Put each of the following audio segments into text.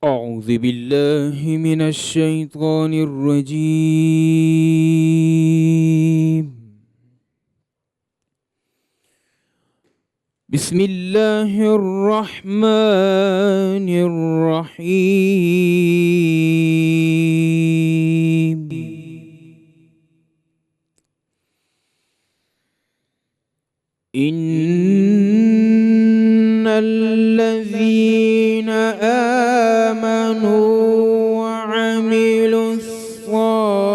أعوذ بالله من الشيطان الرجيم. بسم الله الرحمن الرحيم. إن الذين آمنوا وعملوا الصالحات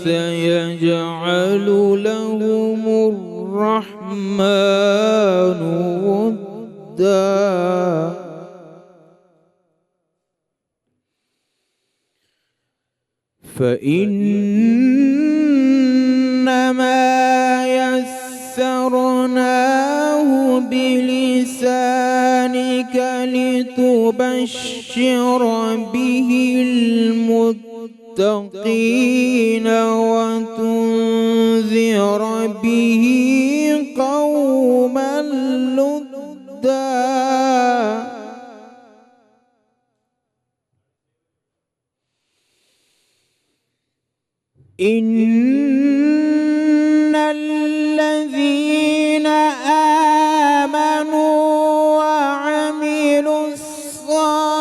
سيجعل لهم الرحمن ودا فإنما يسرناه بلسانك لتبشر به المتقين وتنذر به قوما لدا. إن الذين آمنوا وعملوا الصالحات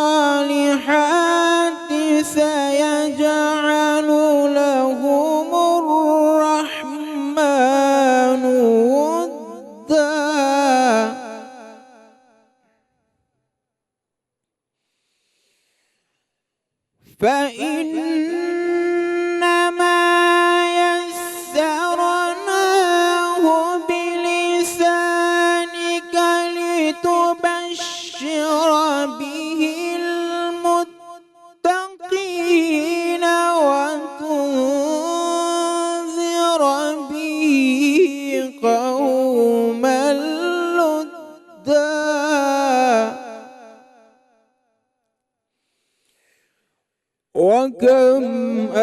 سيجعل لهم الرحمن ودا فإنما يسرناه بلسانك لتبشر به المتقين وتنذر به قوما لدا. وكم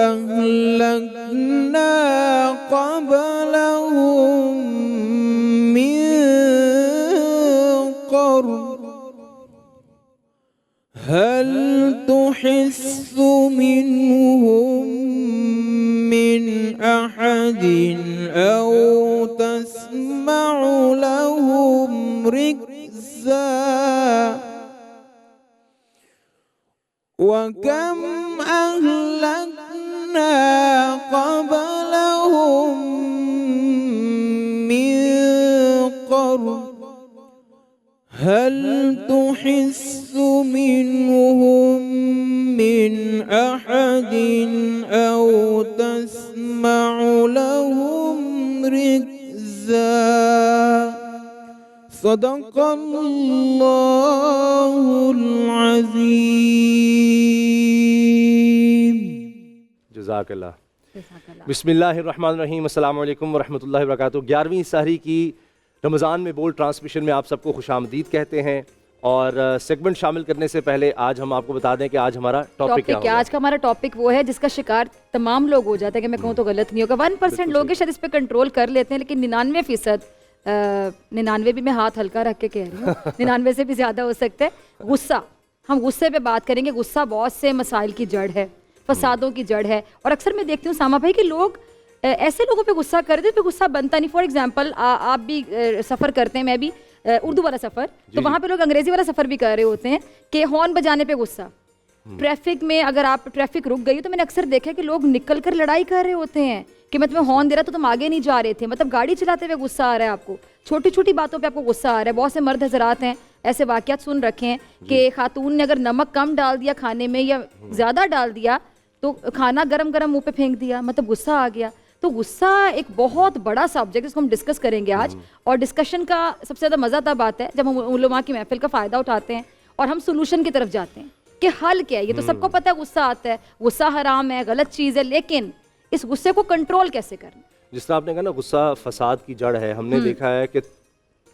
أهلكنا قبلهم من قرن هل تحس منهم من أحد أو تسمع لهم ركزا. وكم أهلكنا قبلهم من قرن هل تحس منهم من أحد أو تسمع لهم ركزا. صدق الله العظیم. جزاک اللہ. بسم اللہ الرحمن الرحیم. السلام علیکم ورحمۃ اللہ وبرکاتہ. 11ویں سحری کی رمضان میں بولڈ ٹرانسمیشن میں آپ سب کو خوش آمدید کہتے ہیں. اور سیگمنٹ شامل کرنے سے پہلے آج ہم آپ کو بتا دیں کہ آج ہمارا ٹاپک کیا ہوگا. آج کا ہمارا ٹاپک وہ ہے جس کا شکار تمام لوگ ہو جاتے ہیں کہ میں کہوں تو غلط نہیں ہوگا. 1% لوگ شاید اس پہ کنٹرول کر لیتے ہیں لیکن 99% 99 بھی میں ہاتھ ہلکا رکھ کے کہہ رہی ہوں 99 سے بھی زیادہ ہو سکتا ہے. غصہ. ہم غصے پہ بات کریں گے. غصہ بہت سے مسائل کی جڑ ہے, فسادوں کی جڑ ہے. اور اکثر میں دیکھتی ہوں ساما بھائی کہ لوگ ایسے لوگوں پہ غصہ کرتے پہ غصہ بنتا نہیں. فار ایگزامپل آپ بھی سفر کرتے ہیں, میں بھی اردو والا سفر, تو وہاں پہ لوگ انگریزی والا سفر بھی کر رہے ہوتے ہیں کہ ہارن بجانے پہ غصہ. ٹریفک میں اگر آپ ٹریفک رک گئی تو میں نے اکثر دیکھا کہ لوگ نکل کر لڑائی کر رہے ہوتے ہیں کہ میں تمہیں ہارن دے رہا تو تم آگے نہیں جا رہے تھے. مطلب گاڑی چلاتے ہوئے غصہ آ رہا ہے آپ کو, چھوٹی چھوٹی باتوں پہ آپ کو غصہ آ رہا ہے. بہت سے مرد حضرات ہیں ایسے واقعات سن رکھے ہیں کہ خاتون نے اگر نمک کم ڈال دیا کھانے میں یا زیادہ ڈال دیا تو کھانا گرم گرم منہ پہ پھینک دیا, مطلب غصہ آ گیا. تو غصہ ایک بہت بڑا سبجیکٹ, اس کو ہم ڈسکس کریں گے آج. اور ڈسکشن کا سب سے زیادہ مزہ تب آتا ہے جب ہم علماء کی محفل کا فائدہ اٹھاتے ہیں اور ہم سولوشن کی طرف جاتے ہیں کہ حل کیا ہے. یہ تو سب کو پتہ ہے غصہ آتا ہے, غصہ حرام ہے, غلط چیز ہے, لیکن اس غصے کو کنٹرول کیسے کرنا. جس طرح آپ نے کہا نا غصہ فساد کی جڑ ہے, ہم نے دیکھا ہے کہ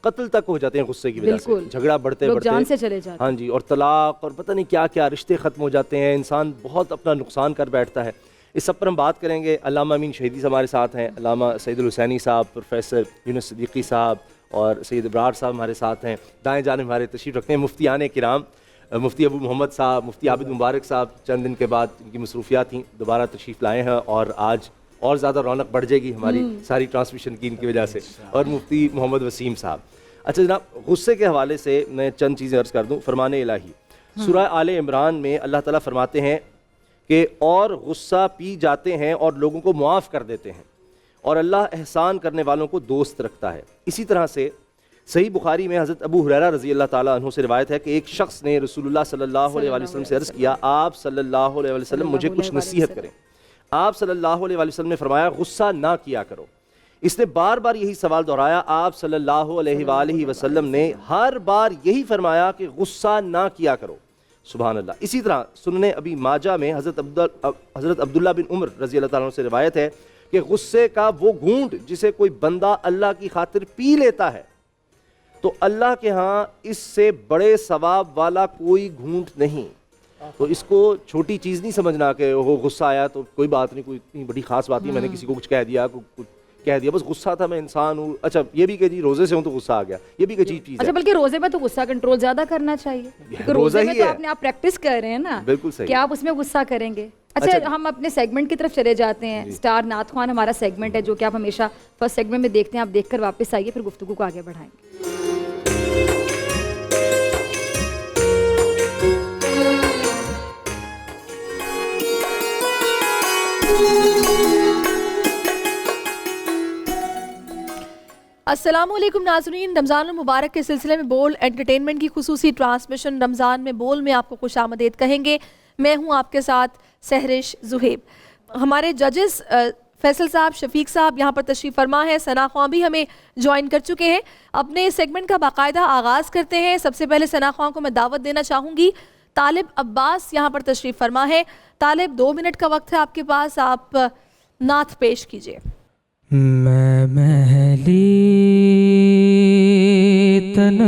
قتل تک ہو جاتے ہیں غصے کی وجہ سے, جھگڑا بڑھتے بڑھتے جان سے چلے جاتے ہیں. ہاں جی, اور طلاق اور پتہ نہیں کیا کیا رشتے ختم ہو جاتے ہیں, انسان بہت اپنا نقصان کر بیٹھتا ہے. اس سب پر ہم بات کریں گے. علامہ امین شہیدی سے ہمارے ساتھ ہیں, علامہ سعید الحسینی صاحب, پروفیسر یونس صدیقی صاحب اور سید ابرار صاحب ہمارے ساتھ ہیں. دائیں جانب ہمارے تشریف رکھتے ہیں مفتیان کرام. مفتی ابو محمد صاحب، مفتی عابد مبارک صاحب چند دن کے بعد ان کی مصروفیات تھیں، دوبارہ تشریف لائے ہیں اور آج اور زیادہ رونق بڑھ جائے گی ہماری ساری ٹرانسمیشن کی ان کی وجہ سے، اور مفتی محمد وسیم صاحب۔ اچھا جناب، غصے کے حوالے سے میں چند چیزیں عرض کر دوں۔ فرمان الہی سورہ آل عمران میں اللہ تعالیٰ فرماتے ہیں کہ اور غصہ پی جاتے ہیں اور لوگوں کو معاف کر دیتے ہیں، اور اللہ احسان کرنے والوں کو دوست رکھتا ہے۔ اسی طرح سے صحیح بخاری میں حضرت ابو ہریرہ رضی اللہ تعالیٰ عنہ سے روایت ہے کہ ایک شخص نے رسول اللہ صلی اللہ علیہ وآلہ وسلم سے عرض کیا، آپ صلی اللہ علیہ وسلم مجھے کچھ نصیحت کریں۔ آپ صلی اللہ علیہ وسلم نے فرمایا، غصہ نہ کیا کرو۔ اس نے بار بار یہی سوال دہرایا، آپ صلی اللہ علیہ وآلہ وسلم نے ہر بار یہی فرمایا کہ غصہ نہ کیا کرو۔ سبحان اللہ۔ اسی طرح سنن ابی ماجہ میں حضرت عبداللہ بن عمر رضی اللہ تعالیٰ عنہ سے روایت ہے کہ غصے کا وہ گھونٹ جسے کوئی بندہ اللہ کی خاطر پی لیتا ہے تو اللہ کے ہاں اس سے بڑے ثواب والا کوئی گھونٹ نہیں۔ تو اس کو چھوٹی چیز نہیں سمجھنا کہ وہ غصہ آیا تو کوئی بات نہیں، کوئی اتنی بڑی خاص بات نہیں، میں نے کسی کو کچھ کہہ دیا، کچھ کہہ دیا، بس غصہ تھا، میں انسان ہوں۔ اچھا یہ بھی کہ جی روزے سے ہوں تو غصہ آ گیا، یہ بھی کہ چیز ہے۔ اچھا بلکہ روزے میں تو غصہ کنٹرول زیادہ کرنا چاہیے، کیونکہ روزے میں تو آپ نے آپ پریکٹس کر رہے ہیں نا، بالکل صحیح، کہ آپ اس میں غصہ کریں گے۔ اچھا ہم اپنے سیگمنٹ کی طرف چلے جاتے ہیں۔ اسٹار نعت خوان ہمارا سیگمنٹ ہے جو کہ آپ ہمیشہ فرسٹ سیگمنٹ میں دیکھتے ہیں، آپ دیکھ کر واپس آئیے، پھر گفتگو کو آگے بڑھائیں گے۔ السلام علیکم ناظرین، رمضان المبارک کے سلسلے میں بول انٹرٹینمنٹ کی خصوصی ٹرانسمیشن رمضان میں بول میں آپ کو خوش آمدید کہیں گے۔ میں ہوں آپ کے ساتھ سہرش زہیب۔ ہمارے ججز فیصل صاحب، شفیق صاحب یہاں پر تشریف فرما ہے، ثنا خواں بھی ہمیں جوائن کر چکے ہیں۔ اپنے سیگمنٹ کا باقاعدہ آغاز کرتے ہیں۔ سب سے پہلے ثنا خواں کو میں دعوت دینا چاہوں گی۔ طالب عباس یہاں پر تشریف فرما ہے۔ طالب 2 منٹ کا وقت ہے آپ کے پاس، آپ نعت پیش کیجئے۔ میں محلی تن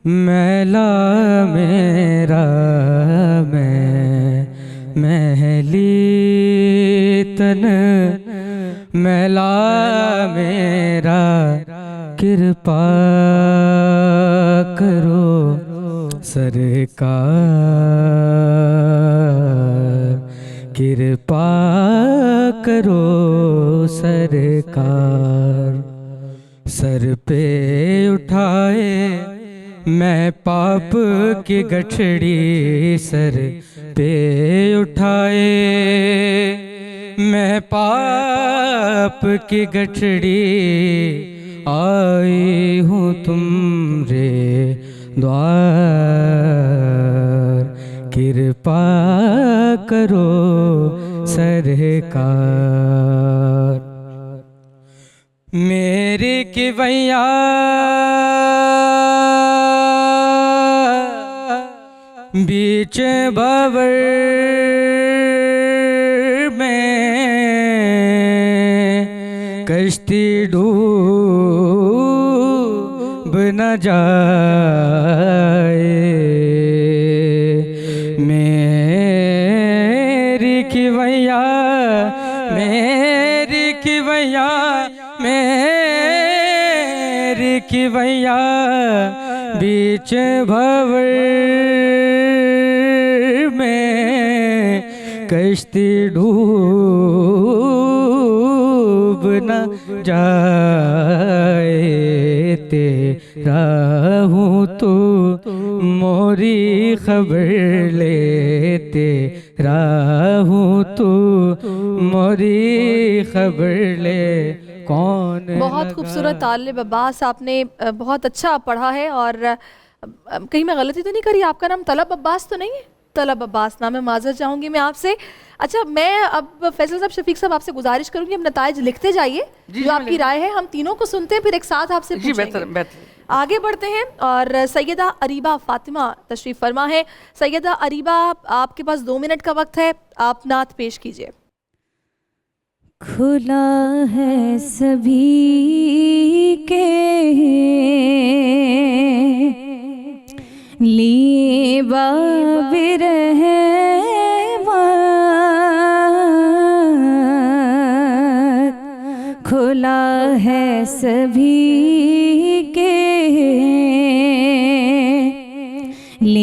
میلا میرا، میں محلی تن میلا میرا، کرپا کرو سرکار، کرپا کرو سرکار۔ سر پہ اٹھائے میں پاپ کی گٹھڑی، سر پہ اٹھائے میں پاپ کی گٹھڑی، آئی ہوں تم رے دوار، کرپا کرو سرکار۔ میرے کیویا بیچ بھور میں، کشتی ڈوب نہ جائے، میری کیویا میری کیویا میری کیویا بیچ بھور میں، کشتی ڈوب نہ جائے، تیرا ہوں تو موری خبر لے، تیرا ہوں تو موری خبر لے، کون بہت خوبصورت طالب عباس، آپ نے بہت اچھا پڑھا ہے، اور کہیں میں غلطی تو نہیں کری؟ آپ کا نام طلب عباس تو نہیں ہے؟ طلب عباس نام ہے، معذرت چاہوں گی میں آپ سے۔ اچھا میں اب فیصل صاحب، شفیق صاحب آپ سے گزارش کروں گی اب نتائج لکھتے جائیے، جو آپ کی رائے ہے ہم تینوں کو سنتے ہیں، پھر ایک ساتھ آپ سے پوچھیں گے۔ آگے بڑھتے ہیں اور سیدہ اریبہ فاطمہ تشریف فرما ہے۔ سیدہ اریبہ آپ کے پاس 2 منٹ کا وقت ہے، آپ نعت پیش کیجئے۔ کھلا ہے سبھی کے لیے باب رحمت، کھلا ہے سبھی کے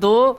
2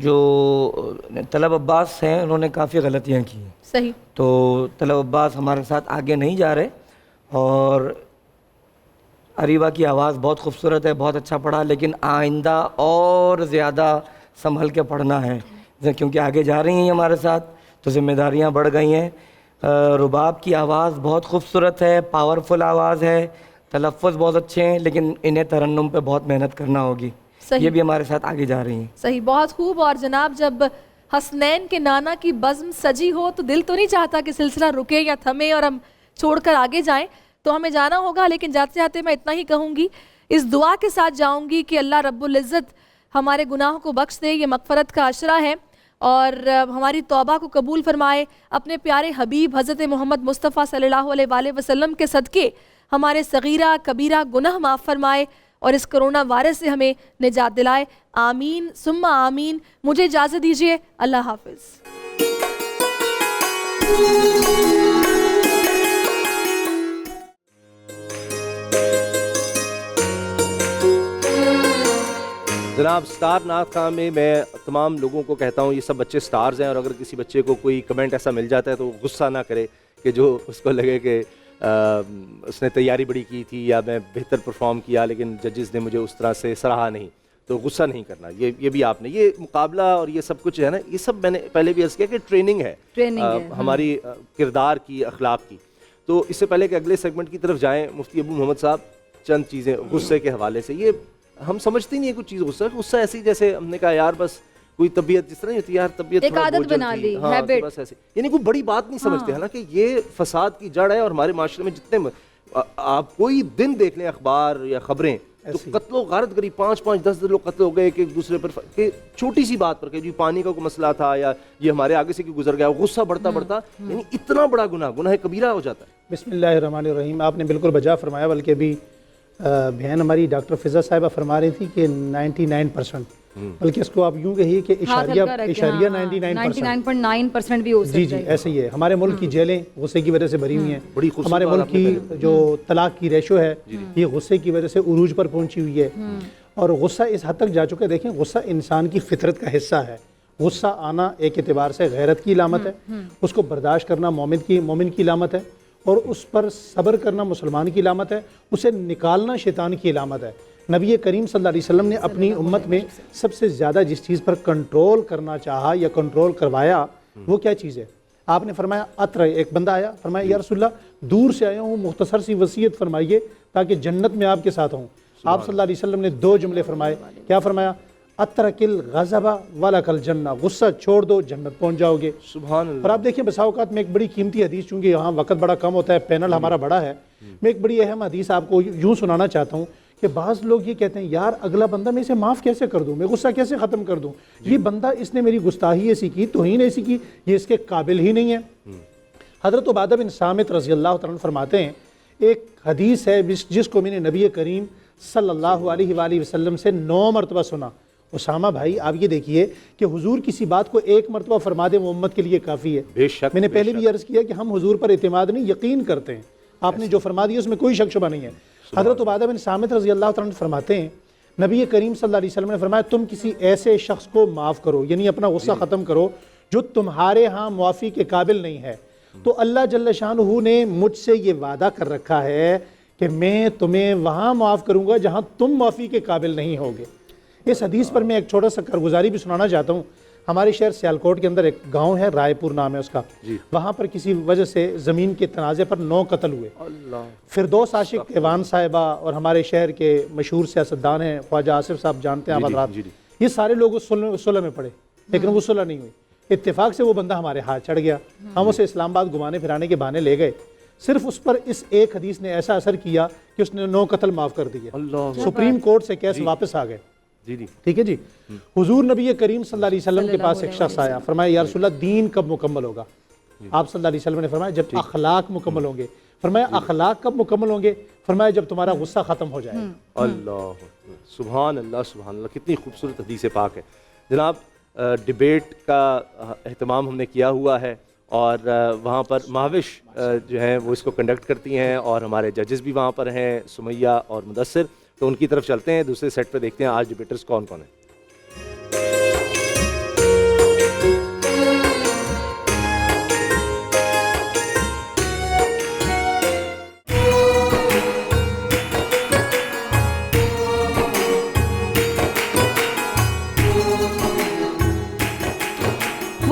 جو طلب عباس ہیں انہوں نے کافی غلطیاں کی ہیں. صحیح. تو طلب عباس ہمارے ساتھ آگے نہیں جا رہے. اور اریبہ کی آواز بہت خوبصورت ہے, بہت اچھا پڑھا, لیکن آئندہ اور زیادہ سنبھل کے پڑھنا ہے کیونکہ آگے جا رہی ہیں ہمارے ساتھ تو ذمہ داریاں بڑھ گئی ہیں. رباب کی آواز بہت خوبصورت ہے, پاورفل آواز ہے, تلفظ بہت اچھے ہیں, لیکن انہیں ترنم پہ بہت محنت کرنا ہوگی. یہ بھی ہمارے ساتھ آگے جا رہی ہیں. صحیح, بہت خوب. اور جناب جب حسنین کے نانا کی بزم سجی ہو تو دل تو نہیں چاہتا کہ سلسلہ رکے یا تھمے اور ہم چھوڑ کر آگے جائیں, تو ہمیں جانا ہوگا. لیکن جاتے جاتے میں اتنا ہی کہوں گی, اس دعا کے ساتھ جاؤں گی کہ اللہ رب العزت ہمارے گناہوں کو بخش دے. یہ مغفرت کا عشرہ ہے اور ہماری توبہ کو قبول فرمائے. اپنے پیارے حبیب حضرت محمد مصطفیٰ صلی اللہ علیہ وآلہ وسلم کے صدقے ہمارے صغیرہ کبیرہ گناہ معاف فرمائے اور اس کرونا وائرس سے ہمیں نجات دلائے. آمین ثم آمین. مجھے اجازت دیجیے. اللہ حافظ. جناب سٹار نعت خواں میں تمام لوگوں کو کہتا ہوں یہ سب بچے سٹارز ہیں, اور اگر کسی بچے کو کوئی کمنٹ ایسا مل جاتا ہے تو غصہ نہ کرے کہ جو اس کو لگے کہ اس نے تیاری بڑی کی تھی یا میں بہتر پرفارم کیا لیکن ججز نے مجھے اس طرح سے سراہا نہیں, تو غصہ نہیں کرنا. یہ بھی آپ نے یہ مقابلہ اور یہ سب کچھ ہے نا, یہ سب میں نے پہلے بھی عرض کیا کہ ٹریننگ ہے ہماری کردار کی, اخلاق کی. تو اس سے پہلے کہ اگلے سیگمنٹ کی طرف جائیں, مفتی ابو محمد صاحب چند چیزیں غصے کے حوالے سے. یہ ہم سمجھتے نہیں ہے کچھ چیز غصہ ایسی جیسے ہم نے کہا یار بس کوئی طبیعت جس طرح نہیں ہوتی, یار طبیعت ایک عادت بنا لی, بس ایسے, یعنی کوئی بڑی بات نہیں سمجھتے. حالانکہ یہ فساد کی جڑ ہے, اور ہمارے معاشرے میں جتنے آپ کوئی دن دیکھ لیں اخبار یا خبریں تو قتل و غارت گری 5-5-10 لوگ قتل ہو گئے کہ ایک دوسرے پر کہ چھوٹی سی بات پر کہ جی پانی کا کوئی مسئلہ تھا یا یہ ہمارے آگے سے گزر گیا, غصہ بڑھتا بڑھتا یعنی اتنا بڑا گناہ کبیرہ ہو جاتا ہے. بسم اللہ الرحمن الرحیم. آپ نے بالکل بجا فرمایا, بلکہ بھی بہن ہماری ڈاکٹر فضا صاحبہ فرما رہی تھی کہ 99%, بلکہ اس کو آپ یوں کہیے کہ اشاریہ 99.9% بھی ہو سکتا ہے. جی ایسے ہی ہے. ہمارے ملک کی جیلیں غصے کی وجہ سے بھری ہوئی ہیں. ہمارے ملک کی جو طلاق کی ریشو ہے یہ غصے کی وجہ سے عروج پر پہنچی ہوئی ہے, اور غصہ اس حد تک جا چکا ہے. دیکھیں غصہ انسان کی فطرت کا حصہ ہے. غصہ آنا ایک اعتبار سے غیرت کی علامت ہے, اس کو برداشت کرنا مومن کی علامت ہے, اور اس پر صبر کرنا مسلمان کی علامت ہے, اسے نکالنا شیطان کی علامت ہے. نبی کریم صلی اللہ علیہ وسلم نے اپنی امت میں سب سے زیادہ جس چیز پر کنٹرول کرنا چاہا یا کنٹرول کروایا وہ کیا چیز ہے؟ آپ نے فرمایا عطر. ایک بندہ آیا, فرمایا یا رسول اللہ دور سے آیا ہوں, مختصر سی وصیت فرمائیے تاکہ جنت میں آپ کے ساتھ ہوں. آپ صلی اللہ علیہ وسلم نے 2 جملے فرمائے. کیا فرمایا؟ اترک الغضب ولک الجنہ, غصہ چھوڑ دو جنت پہنچ جاؤ گے. سبحان اللہ. اور آپ دیکھیں بسا اوقات میں ایک بڑی قیمتی حدیث, چونکہ یہاں وقت بڑا کم ہوتا ہے, پینل ہمارا بڑا ہے, میں ایک بڑی اہم حدیث آپ کو یوں سنانا چاہتا ہوں کہ بعض لوگ یہ کہتے ہیں یار اگلا بندہ میں اسے معاف کیسے کر دوں, میں غصہ کیسے ختم کر دوں, یہ بندہ اس نے میری گستاخی ایسی کی, توہین ایسی کی, یہ اس کے قابل ہی نہیں ہے. حضرت عبادہ بن صامت رضی اللہ تعالیٰ عنہ فرماتے ہیں ایک حدیث ہے جس کو میں نے نبی کریم صلی اللہ علیہ وآلہ وسلم سے 9 مرتبہ سنا. اسامہ بھائی آپ یہ دیکھیے کہ حضور کسی بات کو 1 مرتبہ فرما دیں وہ امت کے لیے کافی ہے. بے شک, میں نے پہلے بھی عرض کیا کہ ہم حضور پر اعتماد نہیں یقین کرتے ہیں. آپ نے جو فرما دیا اس میں کوئی شک شبہ نہیں ہے. حضرت عبادہ بن صامت رضی اللہ تعالیٰ عنہ فرماتے ہیں نبی کریم صلی اللہ علیہ وسلم نے فرمایا تم کسی ایسے شخص کو معاف کرو, یعنی اپنا غصہ ختم کرو جو تمہارے ہاں معافی کے قابل نہیں ہے, تو اللہ جل شانہ نے مجھ سے یہ وعدہ کر رکھا ہے کہ میں تمہیں وہاں معاف کروں گا جہاں تم معافی کے قابل نہیں ہوگے. اس حدیث پر میں ایک چھوٹا سا کارگزاری بھی سنانا چاہتا ہوں. ہمارے شہر سیالکوٹ کے اندر ایک گاؤں ہے, رائے پور نام ہے اس کا, وہاں پر کسی وجہ سے زمین کے تنازع پر 9 قتل ہوئے. فردوس عاشق ایوان صاحبہ اور ہمارے شہر کے مشہور سیاستدان ہیں خواجہ آصف صاحب, جانتے ہیں آپ حضرات, یہ سارے لوگ اس صلح میں پڑے لیکن وہ صلح نہیں ہوئی. اتفاق سے وہ بندہ ہمارے ہاتھ چڑھ گیا, ہم اسے اسلام آباد گھمانے پھرانے کے بہانے لے گئے. صرف اس پر اس ایک حدیث نے ایسا اثر کیا کہ اس نے 9 قتل معاف کر دیے. سپریم کورٹ سے کیس واپس آ گئے. ٹھیک ہے جی. حضور نبی کریم صلی اللہ علیہ وسلم کے پاس ایک شخص آیا, فرمایا یا رسول اللہ دین کب مکمل ہوگا؟ آپ صلی اللہ علیہ وسلم نے فرمایا جب اخلاق مکمل ہوں گے. فرمایا اخلاق کب مکمل ہوں گے؟ فرمایا جب تمہارا غصہ ختم ہو جائے. اللہ سبحان اللہ سبحان اللہ, کتنی خوبصورت حدیث پاک ہے. جناب ڈیبیٹ کا اہتمام ہم نے کیا ہوا ہے اور وہاں پر مہوش جو ہیں وہ اس کو کنڈکٹ کرتی ہیں اور ہمارے ججز بھی وہاں پر ہیں سمیہ اور مدثر, تو ان کی طرف چلتے ہیں. دوسرے سیٹ پہ دیکھتے ہیں آج ڈیبیٹرز کون کون ہیں.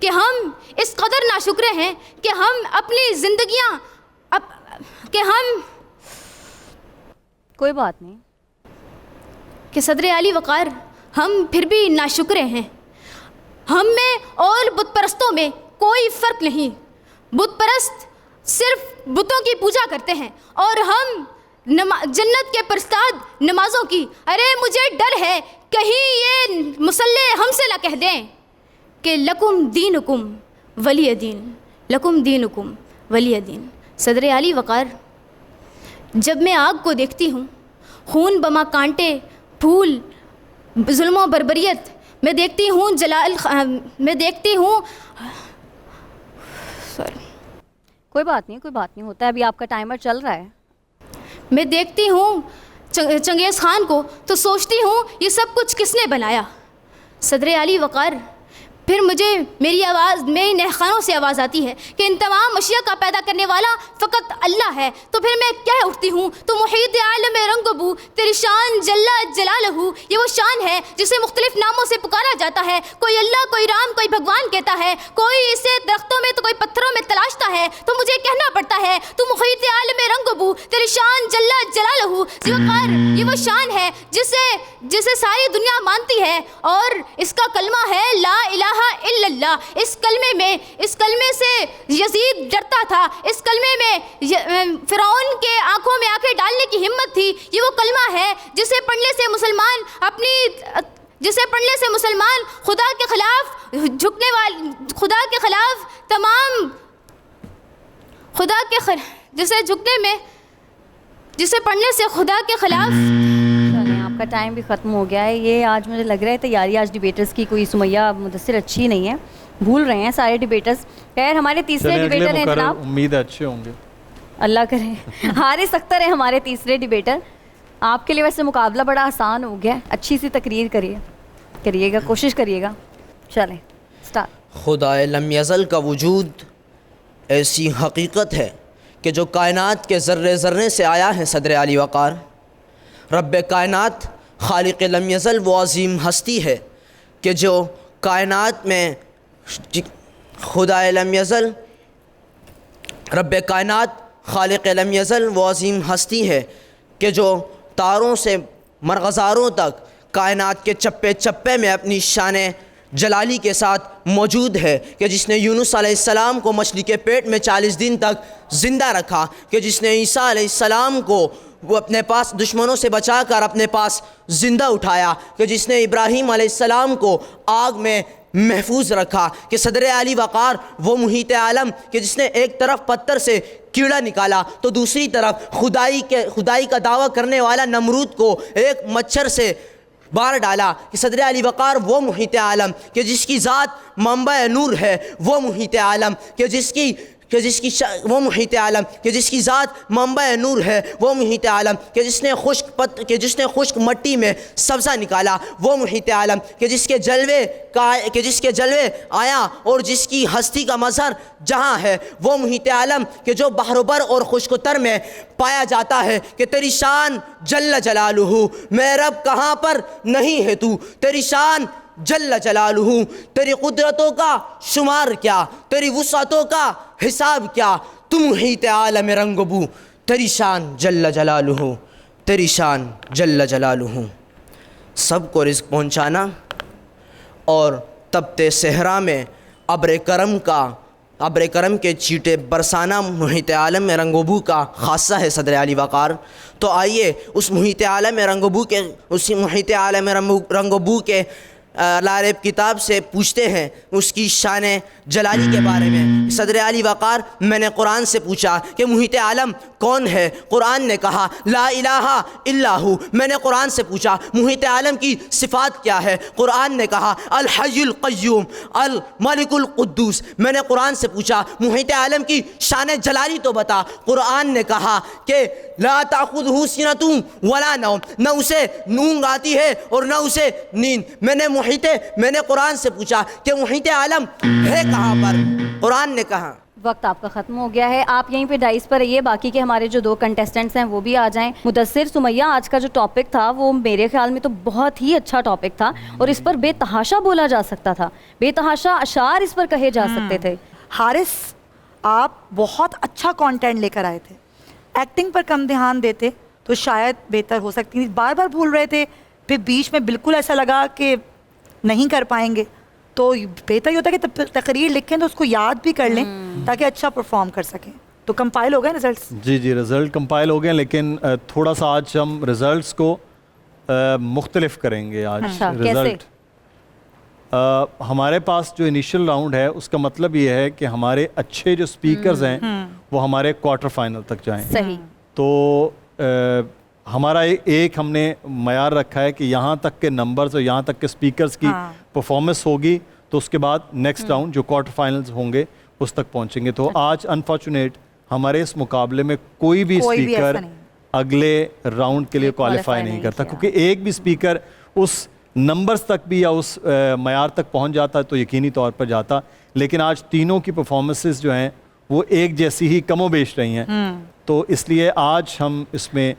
کہ ہم اس قدر ناشکرے ہیں کہ ہم اپنی زندگیاں کہ ہم کوئی بات نہیں کہ صدر عالی وقار ہم پھر بھی ناشکرے ہیں. ہم میں اور بت پرستوں میں کوئی فرق نہیں. بت پرست صرف بتوں کی پوجا کرتے ہیں اور ہم جنت کے پرستاد نمازوں کی. ارے مجھے ڈر ہے کہیں یہ مصلی ہم سے نہ کہہ دیں کہ لکم دینکم ولی دین، لکم دینکم ولی دین. صدر عالی وقار جب میں آگ کو دیکھتی ہوں، خون بما کانٹے، پھول، ظلم و بربریت، میں دیکھتی ہوں میں دیکھتی ہوں کوئی بات نہیں ہوتا ہے. ابھی آپ کا ٹائمر چل رہا ہے. میں دیکھتی ہوں چنگیز خان کو تو سوچتی ہوں یہ سب کچھ کس نے بنایا. صدر عالی وقار پھر مجھے میری نہخانوں سے آواز آتی ہے کہ ان تمام اشیاء کا پیدا کرنے والا فقط اللہ ہے. تو پھر میں کہہ اٹھتی ہوں تو محیط عالم رنگ بو تیری شان جل جلالہ. یہ وہ شان ہے جسے مختلف ناموں سے پکارا جاتا ہے. کوئی اللہ، کوئی رام، کوئی بھگوان کہتا ہے، کوئی اسے درختوں میں تو کوئی پتھروں میں تلاشتا ہے. تو مجھے کہنا پڑتا ہے تو محیط عالم رنگ بو تیری شان جل جلالہ. ذوالفقار یہ وہ شان ہے جسے ساری دنیا مانتی ہے اور اس کا کلمہ ہے لا الہ الا اللہ. اس کلمے سے یزید ڈرتا تھا. اس کلمے میں فرعون کے آنکھوں میں آنکھیں ڈالنے کی ہمت تھی. یہ وہ کلمہ ہے جسے پڑھنے سے مسلمان خدا کے خلاف جھکنے والے، خدا کے خلاف تمام جسے پڑھنے سے خدا کے خلاف. چلیں آپ کا ٹائم بھی ختم ہو گیا ہے. یہ آج مجھے لگ رہا ہے تیاری آج ڈیبیٹرز کی کوئی سمیہ مدثر اچھی نہیں ہے، بھول رہے ہیں سارے ڈیبیٹرز. خیر ہمارے تیسرے ڈیبیٹر ہیں جناب، امید ہے اچھے ہوں گے، اللہ کرے. حارث اختر ہے ہمارے تیسرے ڈیبیٹر. آپ کے لیے ویسے مقابلہ بڑا آسان ہو گیا، اچھی سی تقریر کریے گا، کوشش کریے گا. چلیں اسٹارٹ. خدائے لم یزل کا وجود ایسی حقیقت ہے کہ جو کائنات کے ذرے ذرے سے آیا ہے. صدر عالی وقار رب کائنات خالق لم یزل وہ عظیم ہستی ہے کہ جو کائنات میں خدائے لم یزل رب کائنات خالق لم یزل وہ عظیم ہستی ہے کہ جو تاروں سے مرغزاروں تک کائنات کے چپے چپے میں اپنی شان جلالی کے ساتھ موجود ہے. کہ جس نے یونس علیہ السلام کو مچھلی کے پیٹ میں 40 دن تک زندہ رکھا. کہ جس نے عیسیٰ علیہ السلام کو وہ اپنے پاس دشمنوں سے بچا کر اپنے پاس زندہ اٹھایا. کہ جس نے ابراہیم علیہ السلام کو آگ میں محفوظ رکھا. کہ صدر عالی وقار وہ محیط عالم کہ جس نے ایک طرف پتھر سے کیڑا نکالا تو دوسری طرف خدائی کا دعویٰ کرنے والا نمرود کو ایک مچھر سے بار ڈالا. کہ صدر عالی وقار وہ محیط عالم کہ جس کی ذات منبع نور ہے، وہ محیط عالم وہ محیط عالم کہ جس کی ذات منبع نور ہے، وہ محیط عالم کہ جس نے خشک مٹی میں سبزہ نکالا، وہ محیط عالم کہ جس کے جلوے آیا اور جس کی ہستی کا مظہر جہاں ہے، وہ محیط عالم کہ جو بحر و بر اور خشک و تر میں پایا جاتا ہے. کہ تیری شان جل جلالہ میں رب کہاں پر نہیں ہے تو، تیری شان جل جلالہ تیری قدرتوں کا شمار کیا، تیری وسعتوں کا حساب کیا. تم محیط عالم رنگ بو تیری شان جل جلالہ، تیری شان جل جلالہ. سب کو رزق پہنچانا اور تپتے صحرا میں ابر کرم کے چیٹے برسانا محیط عالم رنگ و بو کا خاصہ ہے. صدر عالی وقار تو آئیے اس محیط عالم رنگ و بو کے لاریب کتاب سے پوچھتے ہیں اس کی شان جلالی کے بارے میں. صدر عالی وقار میں نے قرآن سے پوچھا کہ محیط عالم کون ہے؟ قرآن نے کہا لا الہ الا ہو. میں نے قرآن سے پوچھا محیط عالم کی صفات کیا ہے؟ قرآن نے کہا الحی القیوم الملک القدوس. میں نے قرآن سے پوچھا محیط عالم کی شان جلالی تو بتا. قرآن نے کہا کہ لا تأخذہ سنۃ ولا نوم، نہ اسے اونگ آتی ہے اور نہ اسے نیند. میں نے قرآن سے پوچھا کہ محیط عالم ہے کہاں پر؟ قرآن نے کہا. وقت آپ کا ختم ہو گیا ہے. آپ یہیں پہ ڈائس پر رہیے, باقی کے ہمارے جو 2 کنٹیسٹنٹس ہیں وہ بھی آ جائیں. مدثر, سمیہ, آج کا جو ٹاپک تھا وہ میرے خیال میں تو بہت ہی اچھا ٹاپک تھا, اور اس پر بے تحاشا بولا جا سکتا تھا, بے تحاشا اشعار اس پر کہے جا سکتے تھے. حارث, آپ بہت اچھا کانٹینٹ لے کر آئے تھے. ایکٹنگ پر کم دھیان دیتے تو شاید بہتر ہو سکتی تھی. بار بار بھول رہے تھے, پھر بیچ میں بالکل ایسا لگا کہ نہیں کر پائیں گے. تو بہتر یہ ہوتا ہے کہ تقریر لکھیں تو اس کو یاد بھی کر لیں تاکہ اچھا پرفارم کر سکیں. تو کمپائل ہو گئے رزلٹس؟ جی رزلٹ کمپائل ہو گئے, لیکن تھوڑا سا آج ہم رزلٹس کو مختلف کریں گے. آج رزلٹ ہمارے پاس جو انیشل راؤنڈ ہے اس کا مطلب یہ ہے کہ ہمارے اچھے جو سپیکرز ہیں وہ ہمارے کوارٹر فائنل تک جائیں. صحیح. تو ہمارا ایک ہم نے معیار رکھا ہے کہ یہاں تک کے نمبرز اور یہاں تک کے سپیکرز کی پرفارمنس ہوگی تو اس کے بعد نیکسٹ راؤنڈ جو کوارٹر فائنلز ہوں گے اس تک پہنچیں گے. تو آج انفارچونیٹ ہمارے اس مقابلے میں کوئی بھی سپیکر اگلے راؤنڈ کے لیے کوالیفائی نہیں کرتا, کیونکہ ایک بھی سپیکر اس نمبرز تک بھی یا اس معیار تک پہنچ جاتا ہے تو یقینی طور پر جاتا. لیکن آج تینوں کی پرفارمنسز جو ہیں وہ ایک جیسی ہی کم و بیش رہی ہیں. تو اس لیے آج ہم اس میں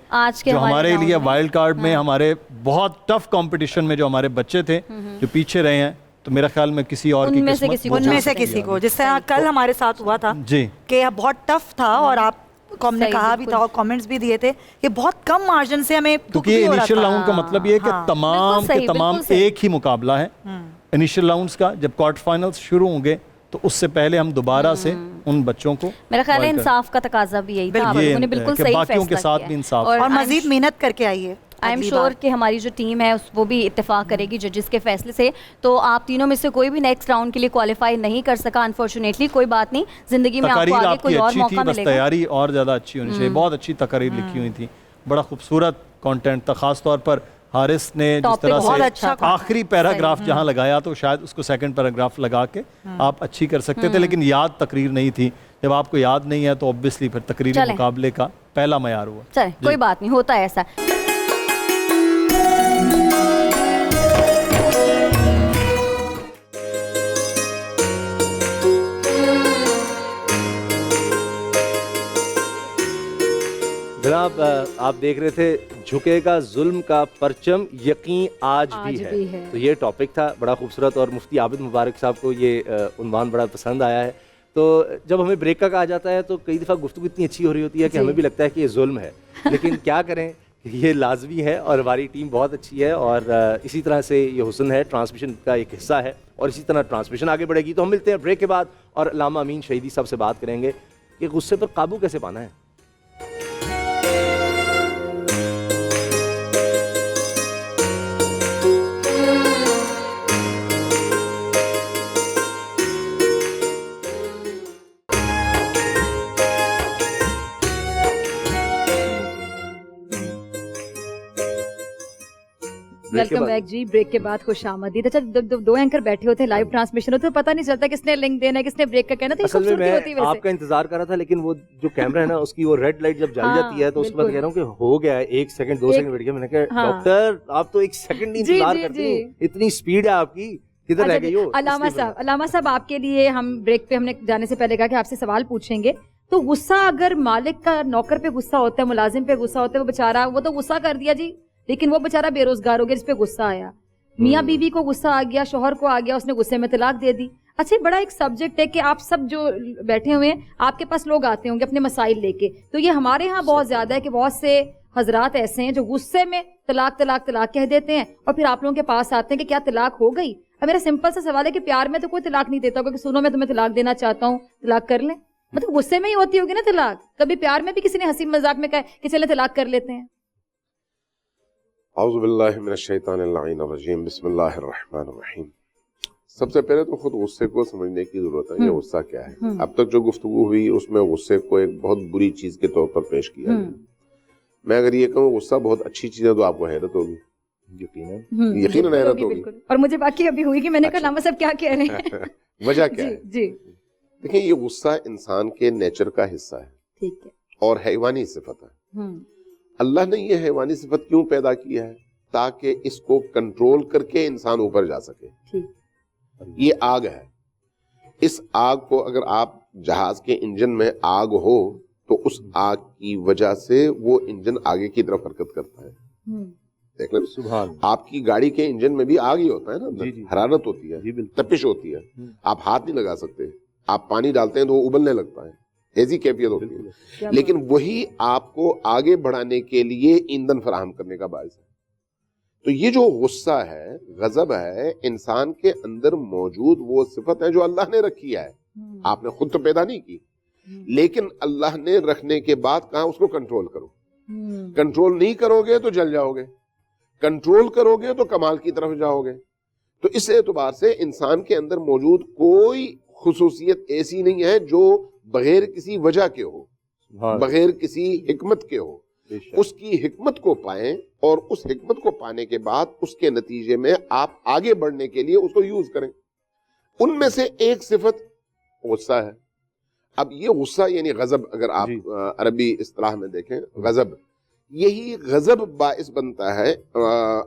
جو ہمارے لیے وائلڈ کارڈ میں ہمارے بہت ٹف کمپٹیشن میں جو ہمارے بچے تھے جو پیچھے رہے ہیں, تو میرا خیال میں کسی اور کی قسمت ان میں سے کسی کو, جس طرح کل ہمارے ساتھ ہوا تھا کہ بہت ٹف تھا اور آپ کو ہم نے کہا بھی تھا اور کامنٹس بھی دیے تھے کہ بہت کم مارجن سے ہمیں, کیونکہ انیشل راؤنڈ کا مطلب یہ ہے کہ تمام کے تمام ایک ہی مقابلہ ہے. انیشل راؤنڈز کا جب کوارٹر فائنلز شروع ہوں گے تو اس سے پہلے ہم دوبارہ سے ان بچوں کو, میرا خیال ہے انصاف کا تقاضا بھی یہی تھا, انہوں نے بالکل صحیح باقیوں کے ساتھ بھی انصاف اور مزید محنت کر کے آئیے. آئی ایم شیور کہ ہماری جو ٹیم ہے وہ بھی اتفاق کرے گی ججز کے فیصلے سے. تو آپ تینوں میں سے کوئی بھی نیکسٹ راؤنڈ کے لیے کوالیفائی نہیں کر سکا انفارچونیٹلی. کوئی بات نہیں, زندگی میں آپ کو آگے کوئی اور موقع ملے گا. تیاری اور زیادہ اچھی ہونی چاہیے. بہت اچھی تقاریر لکھی ہوئی تھی, بڑا خوبصورت کانٹینٹ تھا. خاص طور پر حارث نے جس طرح سے آخری پیراگراف جہاں لگایا تو شاید اس کو سیکنڈ پیراگراف لگا کے آپ اچھی کر سکتے تھے, لیکن یاد تقریر نہیں تھی. جب آپ کو یاد نہیں ہے تو اوبویسلی پھر تقریری مقابلے کا پہلا معیار ہوا. چلیں کوئی بات نہیں, ہوتا ہے ایسا. جناب آپ دیکھ رہے تھے جھکے گا ظلم کا پرچم یقین آج بھی ہے. تو یہ ٹاپک تھا بڑا خوبصورت, اور مفتی عابد مبارک صاحب کو یہ عنوان بڑا پسند آیا ہے. تو جب ہمیں بریک کا کہا جاتا ہے تو کئی دفعہ گفتگو اتنی اچھی ہو رہی ہوتی ہے کہ ہمیں بھی لگتا ہے کہ یہ ظلم ہے, لیکن کیا کریں, یہ لازمی ہے. اور ہماری ٹیم بہت اچھی ہے اور اسی طرح سے یہ حسن ہے, ٹرانسمیشن کا ایک حصہ ہے, اور اسی طرح ٹرانسمیشن آگے بڑھے گی. تو ہم ملتے ہیں بریک کے بعد اور علامہ امین شہیدی صاحب سے بات کریں گے کہ غصے پر قابو کیسے پانا ہے. ویلکم بیک جی. بریک کے بعد خوش آمدید. اچھا دو اینکر بیٹھے ہوتے ہیں, لائیو ٹرانسمیشن ہوتے, تو پتہ نہیں چلتا کس نے لنک دینا ہے کس نے بریک کا کہنا. تو اصل میں آپ کا انتظار کر رہا تھا, لیکن وہ جو کیمرہ ہے نا اس کی وہ ریڈ لائٹ جب جل جاتی ہے تو اس کے بعد کہہ رہا ہوں کہ ہو گیا ہے 1 سیکنڈ 2 سیکنڈ بیٹھ گیا. میں نے کہا ڈاکٹر آپ تو 1 سیکنڈ نہیں انتظار کرتے ہیں, اتنی سپیڈ ہے آپ کی, کدھر رہ گئی ہو. علامہ صاحب آپ کے لیے ہم بریک پہ ہم نے جانے سے پہلے کہا کہ آپ سے سوال پوچھیں گے. تو غصہ اگر مالک کا نوکر پہ غصہ ہوتا ہے, ملازم پہ غصہ ہوتا ہے, وہ بیچارہ وہ تو غصہ کر دیا جی, لیکن وہ بیچارہ بے روزگار ہو گیا جس پہ غصہ آیا. میاں بیوی کو غصہ آ گیا, شوہر کو آ گیا, اس نے غصے میں طلاق دے دی. اچھا بڑا ایک سبجیکٹ ہے کہ آپ سب جو بیٹھے ہوئے ہیں آپ کے پاس لوگ آتے ہوں گے اپنے مسائل لے کے. تو یہ ہمارے ہاں بہت زیادہ ہے کہ بہت سے حضرات ایسے ہیں جو غصے میں طلاق طلاق طلاق کہہ دیتے ہیں اور پھر آپ لوگوں کے پاس آتے ہیں کہ کیا طلاق ہو گئی. اب میرا سمپل سا سوال ہے کہ پیار میں تو کوئی طلاق نہیں دیتا ہوگا کہ سنو میں تمہیں طلاق دینا چاہتا ہوں, طلاق کر لیں. مطلب غصے میں ہی ہوتی ہوگی نا طلاق. کبھی پیار میں بھی کسی نے ہنسی مذاق میں کہا کہ چلے طلاق کر لیتے ہیں. اعوذ باللہ من الشیطان اللعین الرجیم, بسم اللہ الرحمن الرحیم. سب سے پہلے تو خود غصے کو سمجھنے کی ضرورت ہے, یہ غصہ کیا ہے. اب تک جو گفتگو ہوئی اس میں غصے کو ایک بہت بری چیز کے طور پر پیش کیا. میں اگر یہ کہوں غصہ بہت اچھی چیز ہے تو آپ کو حیرت ہوگی, یقیناً حیرت ہوگی. اور مجھے باقی ابھی ہوئی کہ میں نے کہا علامہ صاحب کیا کہہ رہے ہیں. وجہ کیا ہے؟ جی دیکھیں, یہ غصہ انسان کے نیچر کا حصہ ہے, ٹھیک ہے, اور حیوانی صفت ہے. اللہ نے یہ حیوانی صفت کیوں پیدا کی ہے؟ تاکہ اس کو کنٹرول کر کے انسان اوپر جا سکے. یہ آگ ہے, اس آگ کو اگر آپ جہاز کے انجن میں آگ ہو تو اس آگ کی وجہ سے وہ انجن آگے کی طرف حرکت کرتا ہے. دیکھ لیں سبحان آپ کی گاڑی کے انجن میں بھی آگ ہی ہوتا ہے نا, حرارت ہوتی ہے, تپش ہوتی ہے, آپ ہاتھ نہیں لگا سکتے, آپ پانی ڈالتے ہیں تو وہ ابلنے لگتا ہے, ایسی کیفیت ہوتی ہے, لیکن وہی آپ کو آگے بڑھانے کے لیے ایندھن فراہم کرنے کا باعث ہے. تو یہ جو غصہ ہے, غضب ہے, انسان کے اندر موجود وہ صفت ہے جو اللہ نے رکھی ہے, آپ نے خود تو پیدا نہیں کی, لیکن اللہ نے رکھنے کے بعد کہاں اس کو کنٹرول کرو. کنٹرول نہیں کرو گے تو جل جاؤ گے, کنٹرول کرو گے تو کمال کی طرف جاؤ گے. تو اس اعتبار سے انسان کے اندر موجود کوئی خصوصیت ایسی نہیں ہے جو بغیر کسی وجہ کے ہو, بغیر کسی حکمت کے ہو. اس کی حکمت کو پائیں اور اس حکمت کو پانے کے بعد اس کے نتیجے میں آپ آگے بڑھنے کے لیے اس کو یوز کریں. ان میں سے ایک صفت غصہ ہے. اب یہ غصہ یعنی غضب, اگر آپ عربی اصطلاح میں دیکھیں غضب, یہی غضب باعث بنتا ہے.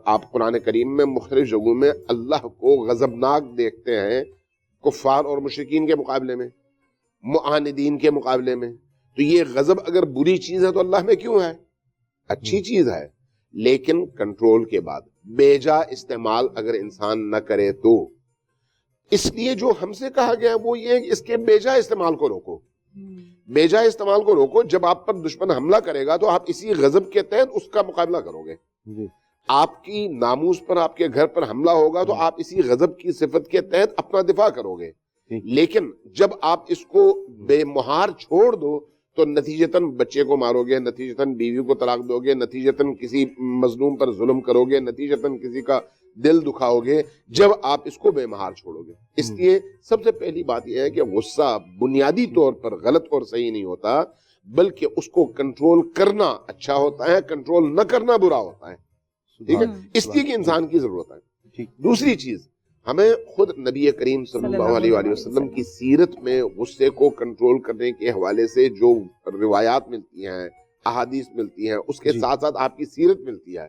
آپ قرآن کریم میں مختلف جگہوں میں اللہ کو غضبناک دیکھتے ہیں کفار اور مشرکین کے مقابلے میں, معاندین کے مقابلے میں. تو یہ غضب اگر بری چیز ہے تو اللہ میں کیوں ہے؟ اچھی چیز ہے, لیکن کنٹرول کے بعد بے جا استعمال اگر انسان نہ کرے تو. اس لیے جو ہم سے کہا گیا وہ یہ ہے کہ اس کے بے جا استعمال کو روکو, بے جا استعمال کو روکو. جب آپ پر دشمن حملہ کرے گا تو آپ اسی غضب کے تحت اس کا مقابلہ کرو گے. آپ کی ناموس پر, آپ کے گھر پر حملہ ہوگا تو آپ اسی غضب کی صفت کے تحت اپنا دفاع کرو گے. لیکن جب آپ اس کو بے مہار چھوڑ دو تو نتیجتاً بچے کو مارو گے, نتیجتاً بیوی کو طلاق دو گے, نتیجتاً کسی مظلوم پر ظلم کرو گے, نتیجتاً کسی کا دل دکھاؤ گے جب آپ اس کو بے مہار چھوڑو گے. اس لیے سب سے پہلی بات یہ ہے کہ غصہ بنیادی طور پر غلط اور صحیح نہیں ہوتا, بلکہ اس کو کنٹرول کرنا اچھا ہوتا ہے, کنٹرول نہ کرنا برا ہوتا ہے. ٹھیک ہے, اس لیے کہ انسان کی ضرورت ہے. دوسری چیز, ہمیں خود نبی کریم صلی اللہ علیہ وآلہ وسلم کی سیرت میں غصے کو کنٹرول کرنے کے حوالے سے جو روایات ملتی ہیں, احادیث ملتی ہیں, اس کے ساتھ ساتھ آپ کی سیرت ملتی ہے.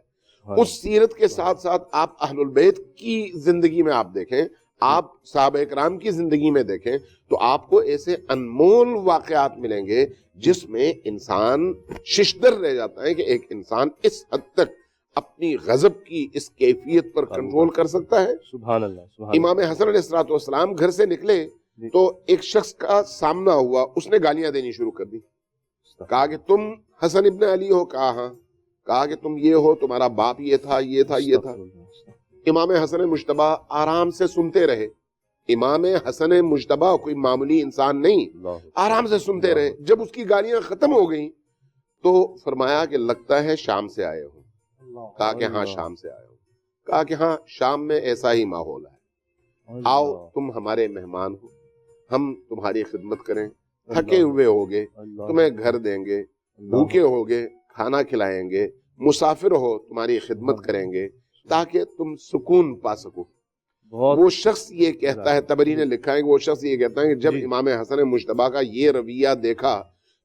اس سیرت کے ساتھ ساتھ آپ اہل البیت کی زندگی میں آپ دیکھیں, آپ صحابہ اکرام کی زندگی میں دیکھیں, تو آپ کو ایسے انمول واقعات ملیں گے جس میں انسان ششدر رہ جاتا ہے کہ ایک انسان اس حد تک اپنی غضب کی اس کیفیت پر کنٹرول کر سکتا ہے. سبحان اللہ. امام حسن علیہ السلام گھر سے نکلے تو ایک شخص کا سامنا ہوا, اس نے گالیاں دینی شروع کر دی. کہا کہ تم حسن ابن علی ہو؟ کہا کہ تم یہ ہو, تمہارا باپ یہ تھا, یہ تھا, یہ تھا. امام حسن مجتبیٰ آرام سے سنتے رہے. امام حسن مجتبیٰ کوئی معمولی انسان نہیں, آرام سے سنتے رہے. جب اس کی گالیاں ختم ہو گئیں تو فرمایا کہ لگتا ہے شام سے آئے ہو. کہا کہ ہاں شام سے آئے ہو. کہا کہ ہاں شام میں ایسا ہی ماحول ہے, آؤ تم ہمارے مہمان ہو, ہم تمہاری خدمت کریں. تھکے ہوئے ہوگے, تمہیں گھر دیں گے, بھوکے ہوگے, کھانا کھلائیں گے, مسافر ہو تمہاری خدمت کریں گے تاکہ تم سکون پا سکو. وہ شخص یہ کہتا ہے, تبری نے لکھا ہے کہ وہ شخص یہ کہتا ہے کہ جب امام حسن مجتبیٰ کا یہ رویہ دیکھا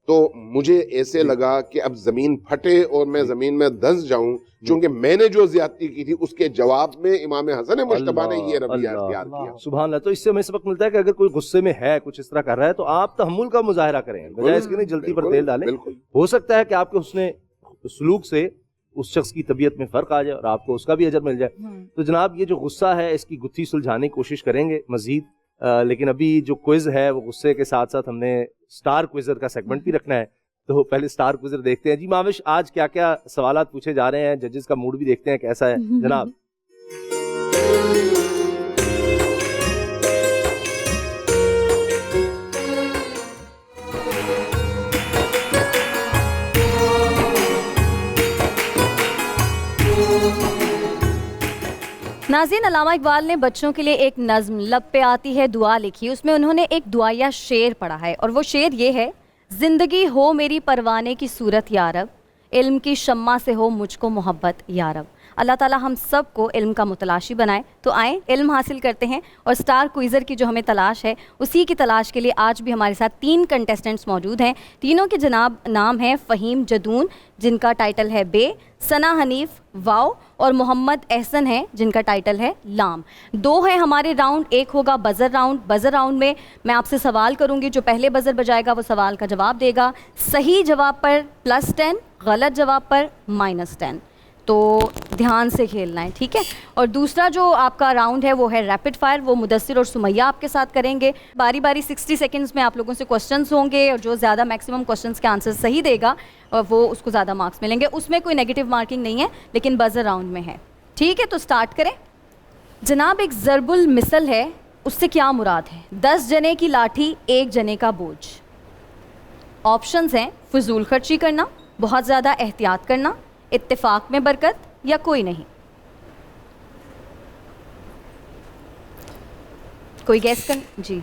تو مجھے ایسے لگا کہ اب زمین پھٹے اور میں زمین میں دھنس جاؤں, چونکہ میں نے جو زیادتی کی تھی اس کے جواب میں امام حسن مجتبیٰ نے یہ رویہ اختیار کیا. سبحان اللہ. تو اس سے ہمیں سبق ملتا ہے کہ اگر کوئی غصے میں ہے, کچھ اس طرح کر رہا ہے, تو آپ تحمل کا مظاہرہ کریں, بجائے اس کے نہیں جلتی پر تیل ڈالیں. ہو سکتا ہے کہ آپ کے حسن سلوک سے اس شخص کی طبیعت میں فرق آ جائے اور آپ کو اس کا بھی اجر مل جائے. تو جناب یہ جو غصہ ہے اس کی گتھی سلجھانے کی کوشش کریں گے مزید, لیکن ابھی جو کوئز ہے وہ غصے کے ساتھ ساتھ ہم نے سٹار کوئزر کا سیگمنٹ بھی رکھنا ہے. تو پہلے سٹار کوئزر دیکھتے ہیں. جی ماوش, آج کیا کیا سوالات پوچھے جا رہے ہیں, ججز کا موڈ بھی دیکھتے ہیں کیسا ہے جناب. ناظرین, علامہ اقبال نے بچوں کے لیے ایک نظم لب پہ آتی ہے دعا لکھی. اس میں انہوں نے ایک دعائیہ شعر پڑھا ہے اور وہ شعر یہ ہے: زندگی ہو میری پروانے کی صورت یا رب, علم کی شمع سے ہو مجھ کو محبت یا رب. اللہ تعالیٰ ہم سب کو علم کا متلاشی بنائے. تو آئیں علم حاصل کرتے ہیں, اور اسٹار کوئزر کی جو ہمیں تلاش ہے اسی کی تلاش کے لیے آج بھی ہمارے ساتھ 3 کنٹیسٹنٹس موجود ہیں. تینوں کے جناب نام ہیں فہیم جدون جن کا ٹائٹل ہے بے, ثنا حنیف واو, اور محمد احسن ہیں جن کا ٹائٹل ہے لام. 2 ہیں ہمارے راؤنڈ, ایک ہوگا بزر راؤنڈ. بزر راؤنڈ میں میں آپ سے سوال کروں گی, جو پہلے بزر بجائے گا وہ سوال کا جواب دے گا. صحیح جواب پر +10, غلط جواب پر -10. تو دھیان سے کھیلنا ہے, ٹھیک ہے. اور دوسرا جو آپ کا راؤنڈ ہے وہ ہے ریپڈ فائر, وہ مدثر اور سمیہ آپ کے ساتھ کریں گے. باری باری 60 سیکنڈز میں آپ لوگوں سے کوسچنز ہوں گے, اور جو زیادہ میکسیمم کوسچنز کے آنسر صحیح دے گا وہ اس کو زیادہ مارکس ملیں گے. اس میں کوئی نیگیٹو مارکنگ نہیں ہے, لیکن بزر راؤنڈ میں ہے, ٹھیک ہے. تو سٹارٹ کریں. جناب ایک ضرب المثل ہے, اس سے کیا مراد ہے؟ 10 جنے کی لاٹھی 1 جنے کا بوجھ. آپشنز ہیں فضول خرچی کرنا, بہت زیادہ احتیاط کرنا, اتفاق میں برکت, یا کوئی نہیں. کوئی گیس کر جی.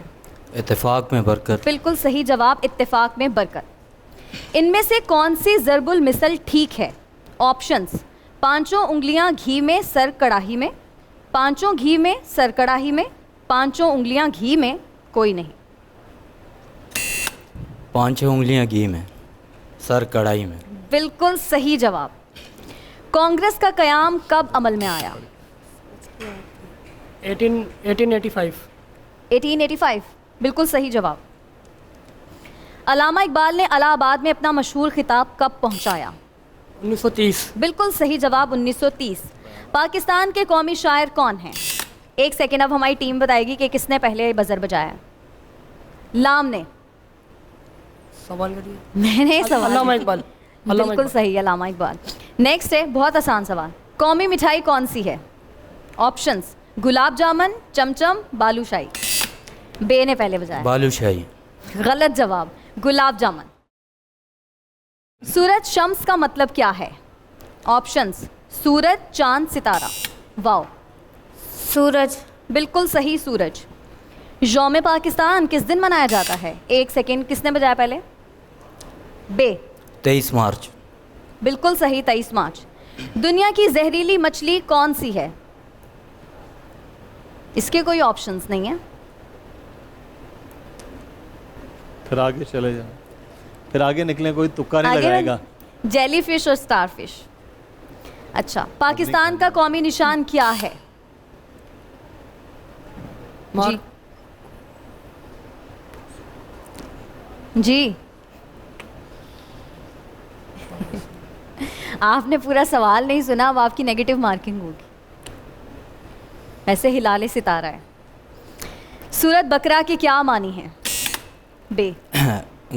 اتفاق میں برکت. بالکل صحیح جواب, اتفاق میں برکت. ان میں سے کون سی ضرب المثل ٹھیک ہے؟ آپشنز: 5 انگلیاں گھی میں سر کڑاہی میں, 5 گھی میں سر کڑاہی میں, 5 انگلیاں گھی میں, کوئی نہیں. 5 انگلیاں گھی میں سر کڑاہی میں. بالکل صحیح جواب. کانگریس کا قیام کب عمل میں آیا؟ 1885. 1885 بالکل صحیح جواب. علامہ اقبال نے الہ آباد میں اپنا مشہور خطاب کب پہنچایا؟ 1930. بالکل صحیح جواب 1930. پاکستان کے قومی شاعر کون ہیں؟ 1 سیکنڈ, اب ہماری ٹیم بتائے گی کہ کس نے پہلے بزر بجایا. لام نے. سوال کریے. میں نے سوال. علامہ اقبال. بالکل صحیح, علامہ اقبال. نیکسٹ ہے بہت آسان سوال. قومی مٹھائی کون سی ہے؟ آپشنز: گلاب جامن, چمچم, بالو شاہی. بے نے پہلے بجایا. بالو شاہی. غلط جواب, گلاب جامن. سورج شمس کا مطلب کیا ہے؟ آپشنز: سورج, چاند, ستارہ. واو. سورج. بالکل صحیح, سورج. یوم پاکستان کس دن منایا جاتا ہے؟ 1 سیکنڈ, کس نے بجایا پہلے؟ بے. 23 مارچ. بالکل صحیح, 23 مارچ. دنیا کی زہریلی مچھلی کون سی ہے؟ اس کے کوئی آپشنز نہیں ہیں. پھر آگے چلے جائیں, پھر آگے نکلیں, کوئی تکا نہیں لگائے گا. جیلی فش اور سٹار فش. اچھا, پاکستان کا قومی نشان کیا ہے؟ جی جی آپ نے پورا سوال نہیں سنا, اب آپ کی نیگیٹو مارکنگ ہوگی. ویسے ہلال ستارہ ہے. سورت بقرہ کے کیا معنی ہیں؟ بے.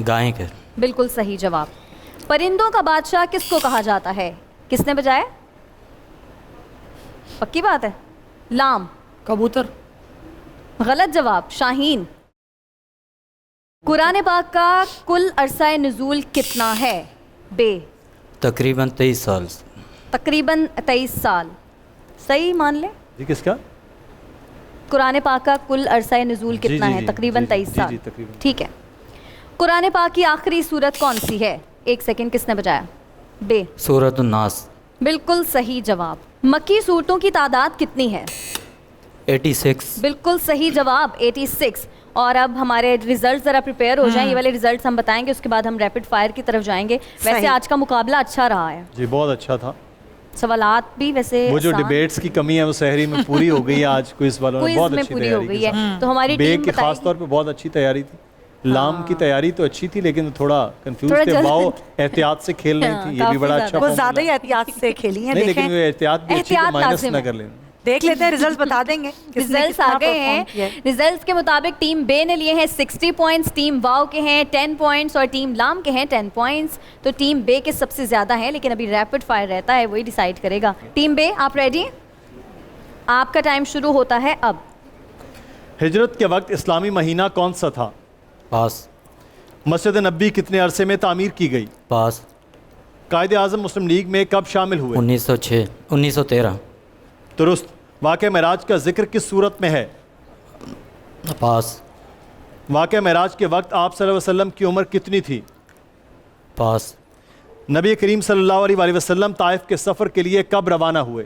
گائیں کے. بالکل صحیح جواب. پرندوں کا بادشاہ کس کو کہا جاتا ہے؟ کس نے بجایا؟ پکی بات ہے. لام. کبوتر. غلط جواب, شاہین. قرآن پاک کا کل عرصہ نزول کتنا ہے؟ بے. تقریباً 23 سال. تقریباً 23 سال. صحیح مان لیں. جی کس کا؟ قرآن پاک کا کل عرصہ نزول کتنا ہے؟ تقریباً 23 سال. ٹھیک ہے. قرآن پاک کی آخری سورت کون سی ہے؟ 1 سیکنڈ, کس نے بجایا؟ بے. سورۃ الناس. بالکل صحیح جواب. مکی صورتوں کی تعداد کتنی ہے؟ 86. بالکل صحیح جواب, 86. اور اب ہمارے ریزلٹ ذرا پریپیئر ہو جائیں. یہ والے ریزلٹس ہم بتائیں گے, اس کے بعد ہم ریپڈ فائر کی طرف جائیں گے. ویسے آج کا مقابلہ اچھا رہا ہے. جی بہت اچھا تھا. سوالات بھی ویسے وہ جو ڈیبیٹس کی کمی ہے وہ سحری میں پوری ہو گئی ہے. آج کوئز والوں نے بہت اچھی پوری ہو گئی ہے. تو ہماری بے ٹیم کی خاص طور پہ بہت اچھی تیاری تھی. لام کی تیاری تو اچھی تھی لیکن تھوڑا کنفیوز تھے. واو احتیاط سے کھیل رہی تھی, یہ بھی بڑا اچھا. وہ زیادہ ہی احتیاط سے کھیلی ہیں. لیکن وہ احتیاط بھی اچھی تھی, مائنس نہ کر لینا. دیکھ لیتے ہیں, ریزلٹس بتا دیں گے. ریزلٹس آ گئے ہیں. ریزلٹس کے مطابق ٹیم بے نے لیے ہیں 60 پوائنٹس, ٹیم واو کے ہیں 10 پوائنٹس اور ٹیم لام کے ہیں 10 پوائنٹس. تو ٹیم بے کے سب سے زیادہ ہیں, لیکن ابھی ریپڈ فائر رہتا ہے, وہی ڈیسائیڈ کرے گا. ٹیم بے آپ ریڈی؟ آپ کا ٹائم شروع ہوتا ہے اب. ہجرت کے وقت اسلامی مہینہ کون سا تھا؟ پاس. مسجد نبی کتنے عرصے میں تعمیر کی گئی؟ پاس. قائد اعظم مسلم لیگ میں کب شامل ہوئے؟ 1913. درست. واقعہ معراج کا ذکر کس صورت میں ہے؟ پاس. واقعہ معراج کے وقت آپ صلی اللہ علیہ وسلم کی عمر کتنی تھی؟ پاس. نبی کریم صلی اللہ علیہ وسلم طائف کے سفر کے لیے کب روانہ ہوئے؟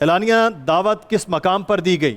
اعلانیہ دعوت کس مقام پر دی گئی؟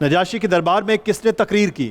نجاشی کے دربار میں کس نے تقریر کی؟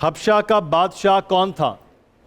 حبشہ کا بادشاہ کون تھا؟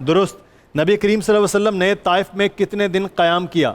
درست۔ نبی کریم صلی اللہ علیہ وسلم نے طائف میں کتنے دن قیام کیا؟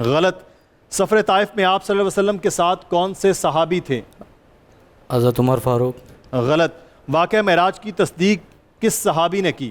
غلط۔ سفر طائف میں آپ صلی اللہ علیہ وسلم کے ساتھ کون سے صحابی تھے؟ حضرت عمر فاروق۔ غلط۔ واقعہ معراج کی تصدیق کس صحابی نے کی؟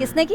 کس نے کی؟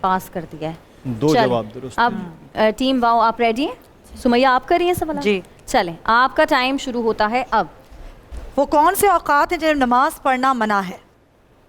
پاس کر دیا ہے۔ 2 چلیں، جواب درست۔ اب ٹیم واؤ آپ ریڈی ہیں؟ سمیہ آپ کر رہی ہیں سوال؟ جی چلیں آپ کا ٹائم شروع ہوتا ہے اب۔ وہ کون سے اوقات ہیں جب نماز پڑھنا منع ہے؟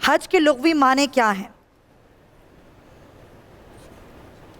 حج کے لغوی معنی کیا ہیں؟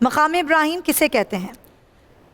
مقام ابراہیم کسے کہتے ہیں؟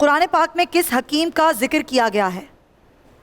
قرآن پاک میں کس حکیم کا ذکر کیا گیا ہے؟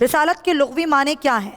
رسالت کے لغوی معنی کیا ہیں؟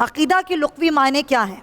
عقیدہ کے لغوی معنی کیا ہیں؟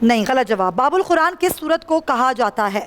نہیں، غلط جواب۔ باب القرآن کس سورت کو کہا جاتا ہے؟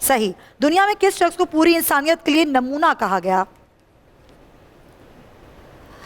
صحیح۔ دنیا میں کس شخص کو پوری انسانیت کے لیے نمونہ کہا گیا؟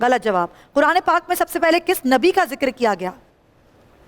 غلط جواب۔ قرآن پاک میں سب سے پہلے کس نبی کا ذکر کیا گیا؟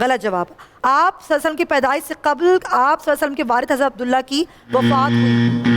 غلط جواب۔ آپ صلی اللہ علیہ وسلم کی پیدائش سے قبل آپ صلی اللہ علیہ وسلم کے والد حضرت عبداللہ کی وفات ہوئی۔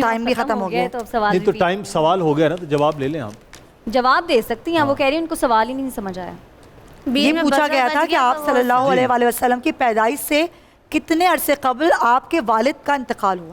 ٹائم بھی ختم ہو گیا۔ تو اب سوال نہیں تو ٹائم سوال ہو گیا نا، تو جواب لے لیں آپ۔ جواب دے سکتی ہیں، وہ کہہ رہی ہیں ان کو سوال ہی نہیں سمجھ آیا۔ یہ پوچھا گیا تھا کہ آپ صلی اللہ علیہ وآلہ وسلم کی پیدائش سے کتنے عرصے قبل آپ کے والد کا انتقال ہوا؟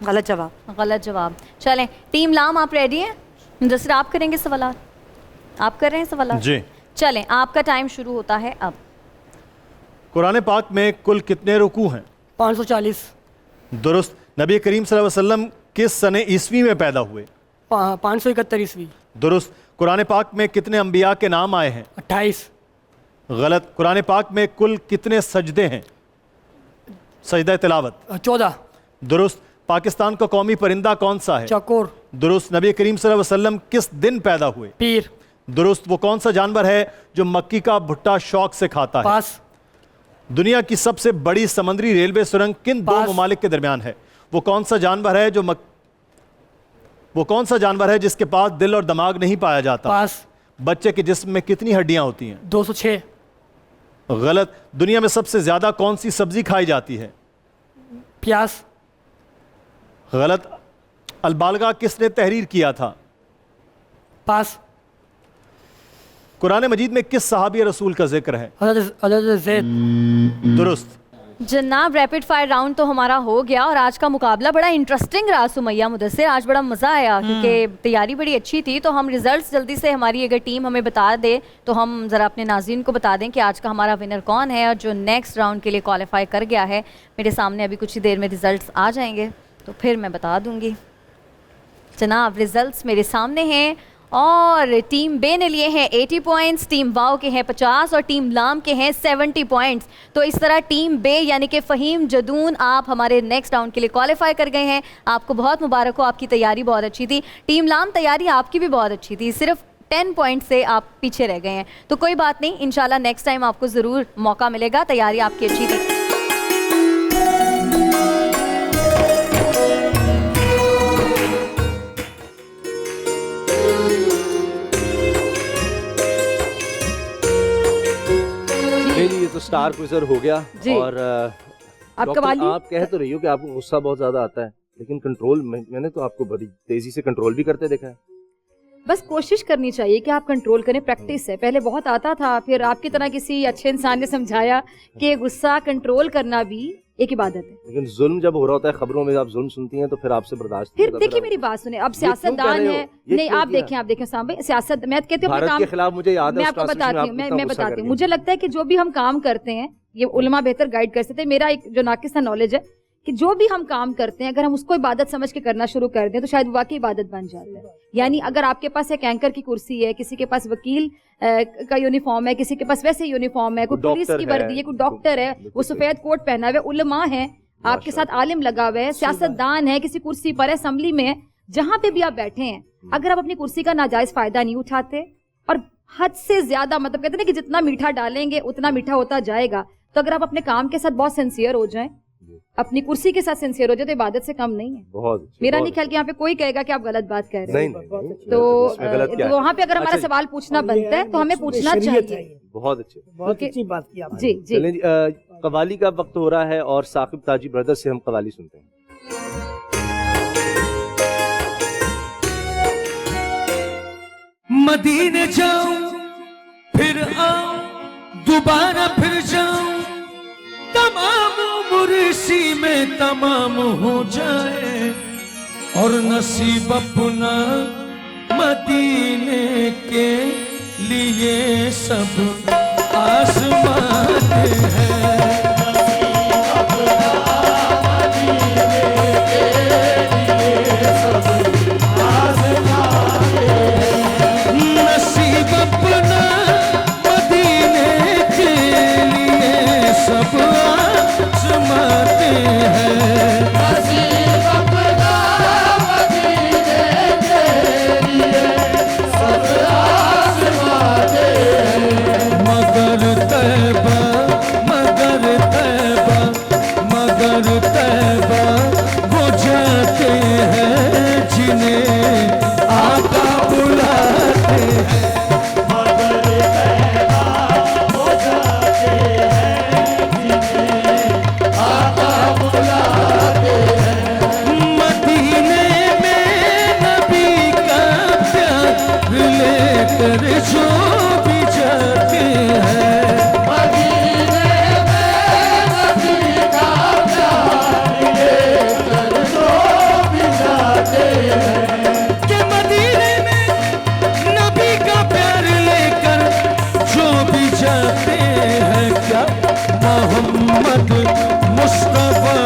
غلط جواب۔ غلط جواب۔ چلیں ٹیم لام آپ ریڈی ہیں؟ مدثر آپ کریں گے سوالات؟ آپ کر رہے ہیں سوالات؟ جی۔ چلیں آپ کا ٹائم شروع ہوتا ہے اب۔ قرآن پاک میں کل کتنے رکوع ہیں؟ 540۔ درست۔ نبی کریم صلی اللہ علیہ وسلم کس سن عیسوی میں پیدا ہوئے؟ 571 عیسوی۔ درست۔ قرآن پاک میں کتنے انبیاء کے نام آئے ہیں؟ 28۔ غلط۔ قرآن پاک میں کل کتنے سجدے ہیں؟ سجدہ تلاوت۔ 14۔ درست۔ پاکستان کا قومی پرندہ کون سا ہے؟ چاکور۔ درست۔ نبی کریم صلی اللہ علیہ وسلم کس دن پیدا ہوئے؟ پیر۔ درست۔ وہ کون سا جانور ہے جو مکی کا بھٹا شوق سے کھاتا ہے؟ پاس۔ دنیا کی سب سے بڑی سمندری ریلوے سرنگ کن 2 ممالک کے درمیان ہے؟ وہ کون سا جانور ہے وہ کون سا جانور ہے جس کے پاس دل اور دماغ نہیں پایا جاتا؟ پاس۔ بچے کے جسم میں کتنی ہڈیاں ہوتی ہیں؟ 206۔ غلط۔ دنیا میں سب سے زیادہ کون سی سبزی کھائی جاتی ہے؟ پیاز۔ غلط۔ البالغہ کس نے تحریر کیا تھا؟ پاس۔ قرآن مجید میں کس صحابی رسول کا ذکر ہے؟ حضرت زید۔ درست۔ جناب ریپڈ فائر راؤنڈ تو ہمارا ہو گیا اور آج کا مقابلہ بڑا انٹرسٹنگ رہا سمیہ مدثر، آج بڑا مزہ آیا کیونکہ تیاری بڑی اچھی تھی۔ تو ہم ریزلٹس جلدی سے ہماری اگر ٹیم ہمیں بتا دے تو ہم ذرا اپنے ناظرین کو بتا دیں کہ آج کا ہمارا ونر کون ہے اور جو نیکسٹ راؤنڈ کے لیے کوالیفائی کر گیا ہے۔ میرے سامنے ابھی کچھ ہی دیر میں ریزلٹس آ جائیں گے تو پھر میں بتا دوں گی۔ جناب ریزلٹس میرے سامنے ہیں اور ٹیم بے نے لیے ہیں 80 پوائنٹس، ٹیم واؤ کے ہیں 50 اور ٹیم لام کے ہیں 70 پوائنٹس۔ تو اس طرح ٹیم بے یعنی کہ فہیم جدون آپ ہمارے نیکسٹ راؤنڈ کے لیے کوالیفائی کر گئے ہیں۔ آپ کو بہت مبارک ہو، آپ کی تیاری بہت اچھی تھی۔ ٹیم لام تیاری آپ کی بھی بہت اچھی تھی، صرف 10 پوائنٹ سے آپ پیچھے رہ گئے ہیں۔ تو کوئی بات نہیں، انشاءاللہ نیکسٹ ٹائم آپ کو ضرور موقع ملے گا، تیاری آپ کی اچھی تھی۔ یہ تو سٹار کوئزر ہو گیا اور آپ کہہ تو رہی ہو کہ آپ کو غصہ بہت زیادہ آتا ہے، لیکن کنٹرول میں نے تو آپ کو بڑی تیزی سے کنٹرول بھی کرتے دیکھا ہے۔ بس کوشش کرنی چاہیے کہ آپ کنٹرول کریں، پریکٹس ہے۔ پہلے بہت آتا تھا، پھر آپ کی طرح کسی اچھے انسان نے سمجھایا کہ غصہ کنٹرول کرنا بھی ایک عبادت ہے۔ لیکن ظلم جب ہو رہا ہوتا ہے، خبروں میں آپ ظلم سنتی ہیں تو پھر آپ سے برداشت پھر دیکھیے میری بات سنیں، اب سیاست دان ہے، نہیں آپ دیکھیں صاحب بھائی، سیاست میں کہتی ہوں بھارت کے خلاف مجھے یاد ہے، میں آپ کو بتاتی ہوں، میں بتاتی ہوں، مجھے لگتا ہے کہ جو بھی ہم کام کرتے ہیں یہ علماء بہتر گائیڈ کر سکتے ہیں۔ میرا ایک جو ناقص نالج ہے کہ جو بھی ہم کام کرتے ہیں اگر ہم اس کو عبادت سمجھ کے کرنا شروع کر دیں تو شاید واقعی عبادت بن جاتا ہے. یعنی اگر آپ کے پاس ایک اینکر کی کرسی ہے, کسی کے پاس وکیل کا یونیفارم ہے, کسی کے پاس ویسے یونیفارم ہے, کوئی پولیس کی وردی ہے, کوئی ڈاکٹر ہے, وہ سفید کوٹ پہنا ہوا ہے, علماء ہیں آپ کے ساتھ, عالم لگا ہوا ہے, سیاستدان ہے, کسی کرسی پر ہے, اسمبلی میں ہے, جہاں پہ بھی آپ بیٹھے ہیں, اگر آپ اپنی کرسی کا ناجائز فائدہ نہیں اٹھاتے اور حد سے زیادہ مطلب کہتے ہیں کہ جتنا میٹھا ڈالیں گے اتنا میٹھا ہوتا جائے گا, تو اگر آپ اپنے کام کے ساتھ بہت سنسیئر ہو جائیں, اپنی کرسی کے ساتھ سنسیئر ہو جائے, تو عبادت سے کم نہیں ہے. میرا نہیں خیال کہ یہاں پہ کوئی کہے گا کہ آپ غلط بات کہہ رہے ہیں. تو وہاں پہ اگر ہمارا سوال پوچھنا بنتا ہے تو ہمیں پوچھنا چاہیے. بہت اچھے, بہت اچھی بات کی آپ نے. جی جی, قوالی کا وقت ہو رہا ہے اور ثاقب تاجی بردر سے ہم قوالی سنتے ہیں. مدینے جاؤں پھر آؤں دوبارہ پھر جاؤں, تمام عمر اسی میں تمام ہو جائے, اور نصیب اپنا مدینے کے لیے سب آزماتے ہیں. نصیب اپنا مدینے کے لیے سب آزماتے ہیں. نصیب اپنا مدینے کے لیے سب آزماتے ہیں. مگر طیبہ وہ جاتے ہیں جنہیں آقا بلاتے ہیں. مدینے میں نبی کا پیار لے کر جو بھی جاتے ہیں, کہ مدینے میں نبی کا پیار لے کر جو بھی جاتے ہیں, کیا محمد مصطفیٰ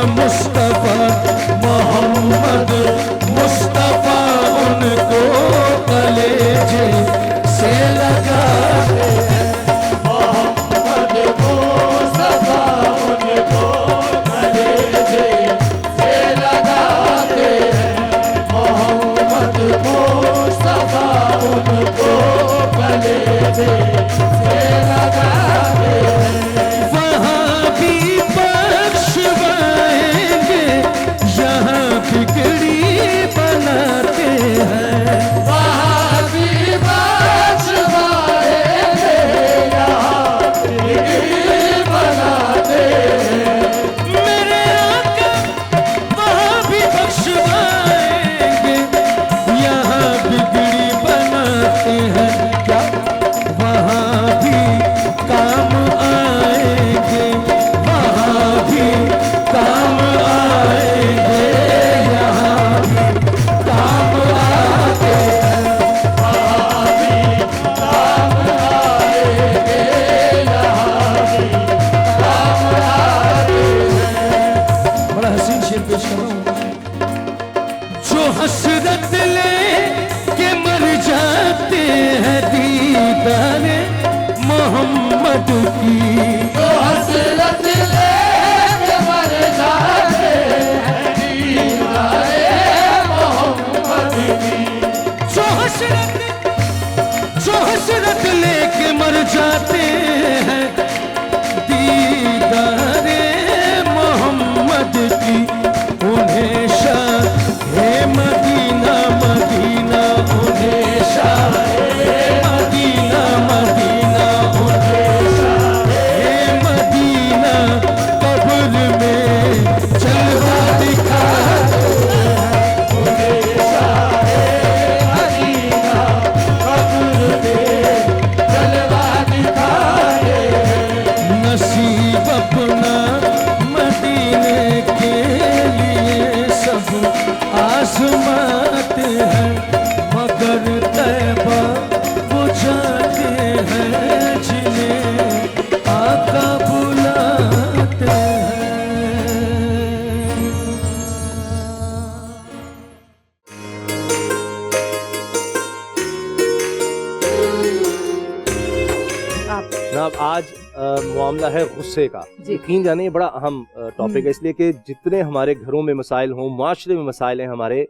محمد مصطفیٰ ان کو کلیجے سے لگاتے ہیں. محمد مصطفیٰ ان کو کلیجے سے لگاتے ہیں. محمد مصطفیٰ ان کو کلیجے سے لگاتے ہیں. وہاں بھی بخشوائیں گے یہاں بگڑی بناتے ہیں. وہاں بھی بخشوائیں گے یہاں بگڑی بناتے ہیں. میرے آقا وہاں بھی بخشوائیں گے یہاں بگڑی بناتے ہیں. کیا وہاں بھی کام آئیں گے, وہاں بھی کام آئیں گے, یہاں بھی کام آتے ہیں. وہاں بھی کام آئیں گے, یہاں بھی کام آتے ہیں. بڑا حسین شعر پیش کر رہا ہوں. جو حسرت لے کے مر جاتے ہیں دیدار محمد کی, جو حسرت لے کے مر جاتے ہیں دیدار محمد کی, جو حسرت لے کے مر جاتے ہیں دیدار محمد کی, انہیں شاہ مدینہ مدینہ, انہیں شاہ مدینہ مدینہ, انہیں شاہ مدینہ قبر میں جلوہ دکھاتے ہیں. انہیں شاہ مدینہ قبر میں جلوہ دکھاتے ہیں. جناب آج معاملہ ہے غصے کا. یقین جانے یہ بڑا اہم ٹاپک ہے، اس لیے کہ جتنے ہمارے گھروں میں مسائل ہوں، معاشرے میں مسائل ہیں، ہمارے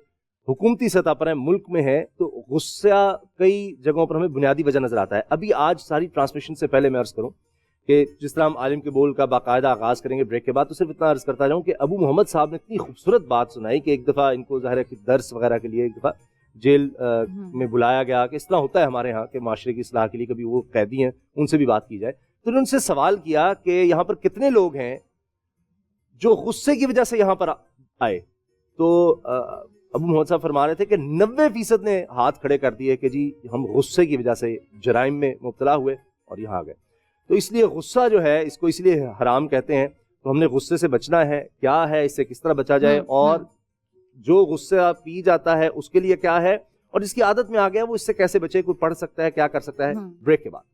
حکومتی سطح پر ہیں، ملک میں ہے، تو غصہ کئی جگہوں پر ہمیں بنیادی وجہ نظر آتا ہے. ابھی آج ساری ٹرانسمیشن سے پہلے میں عرض کروں کہ جس طرح ہم عالم کے بول کا باقاعدہ آغاز کریں گے بریک کے بعد، تو صرف اتنا عرض کرتا جاؤں کہ ابو محمد صاحب نے اتنی خوبصورت بات سنائی کہ ایک دفعہ ان کو ظاہر ہے کہ درس وغیرہ کے لیے ایک دفعہ جیل میں بلایا گیا کہ اس طرح ہوتا ہے ہمارے ہاں کہ معاشرے کی اصلاح کے لیے کبھی وہ قیدی ہیں ان سے بھی بات کی جائے. تو نے ان سے سوال کیا کہ یہاں پر کتنے لوگ ہیں جو غصے کی وجہ سے یہاں پر آئے. تو ابو محمد صاحب فرما رہے تھے کہ 90% نے ہاتھ کھڑے کر دیے کہ جی ہم غصے کی وجہ سے جرائم میں مبتلا ہوئے اور یہاں آ گئے. تو اس لیے غصہ جو ہے اس کو اس لیے حرام کہتے ہیں. تو ہم نے غصے سے بچنا ہے، کیا ہے، اس سے کس طرح بچا جائے، اور جو غصہ پی جاتا ہے اس کے لیے کیا ہے، اور جس کی عادت میں آ گیا وہ اس سے کیسے بچے، کوئی پڑھ سکتا ہے، کیا کر سکتا ہے. بریک کے بعد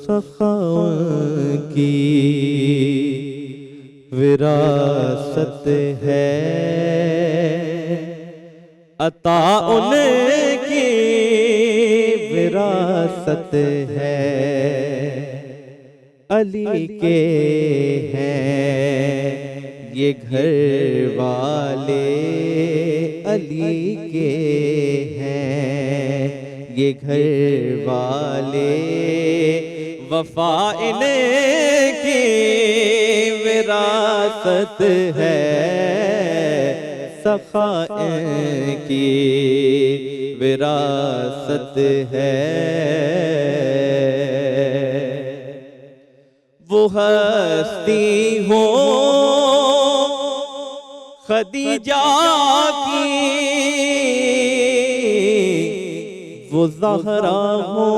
سخاوت کی وراثت ہے، عطا ان کی وراثت ہے، علی کے ہیں یہ گھر والے، علی کے ہیں یہ گھر والے، وفا ان کی وراثت ہے، سخا ان کی وراثت ہے. وہ ہستی ہو خدیجہ کی، وہ زہرا ہو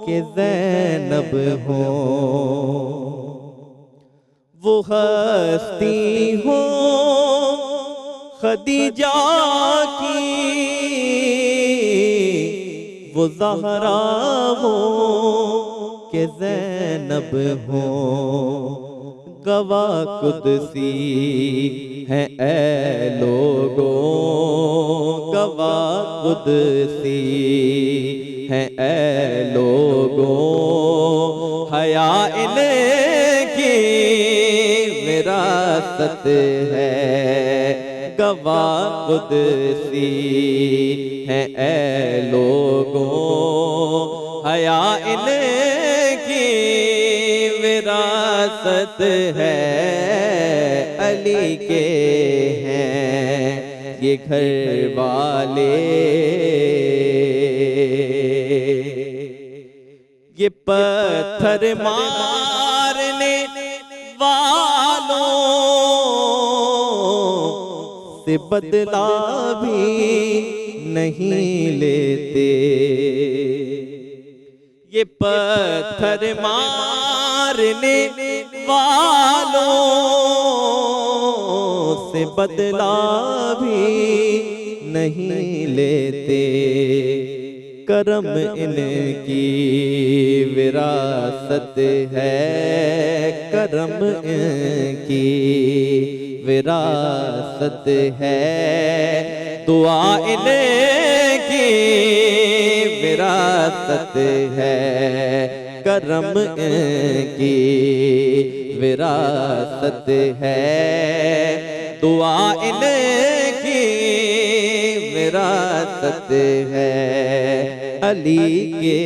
کہ زینب ہو، وہ ہستی ہو خدیجہ کی، وہ زہرا ہو کہ زینب ہو، گواہ قدسی ہیں اے لوگوں، گواہ قدسی ہیں اے لوگوں، حیا ان کی وراثت ہے، گواہ قدسی ہیں اے لوگوں، حیا ان کی وراثت ہے، علی کے ہیں یہ گھر والے، یہ پتھر مارنے والوں سے بدلہ بھی نہیں لیتے، یہ پتھر مارنے والوں سے بدلہ بھی نہیں لیتے، کرم ان کی وراثت ہے، کرم ان کی وراثت ہے، دعا ان کی وراثت ہے، کرم ان کی وراثت ہے، دعا ان کی وراثت ہے، علی کے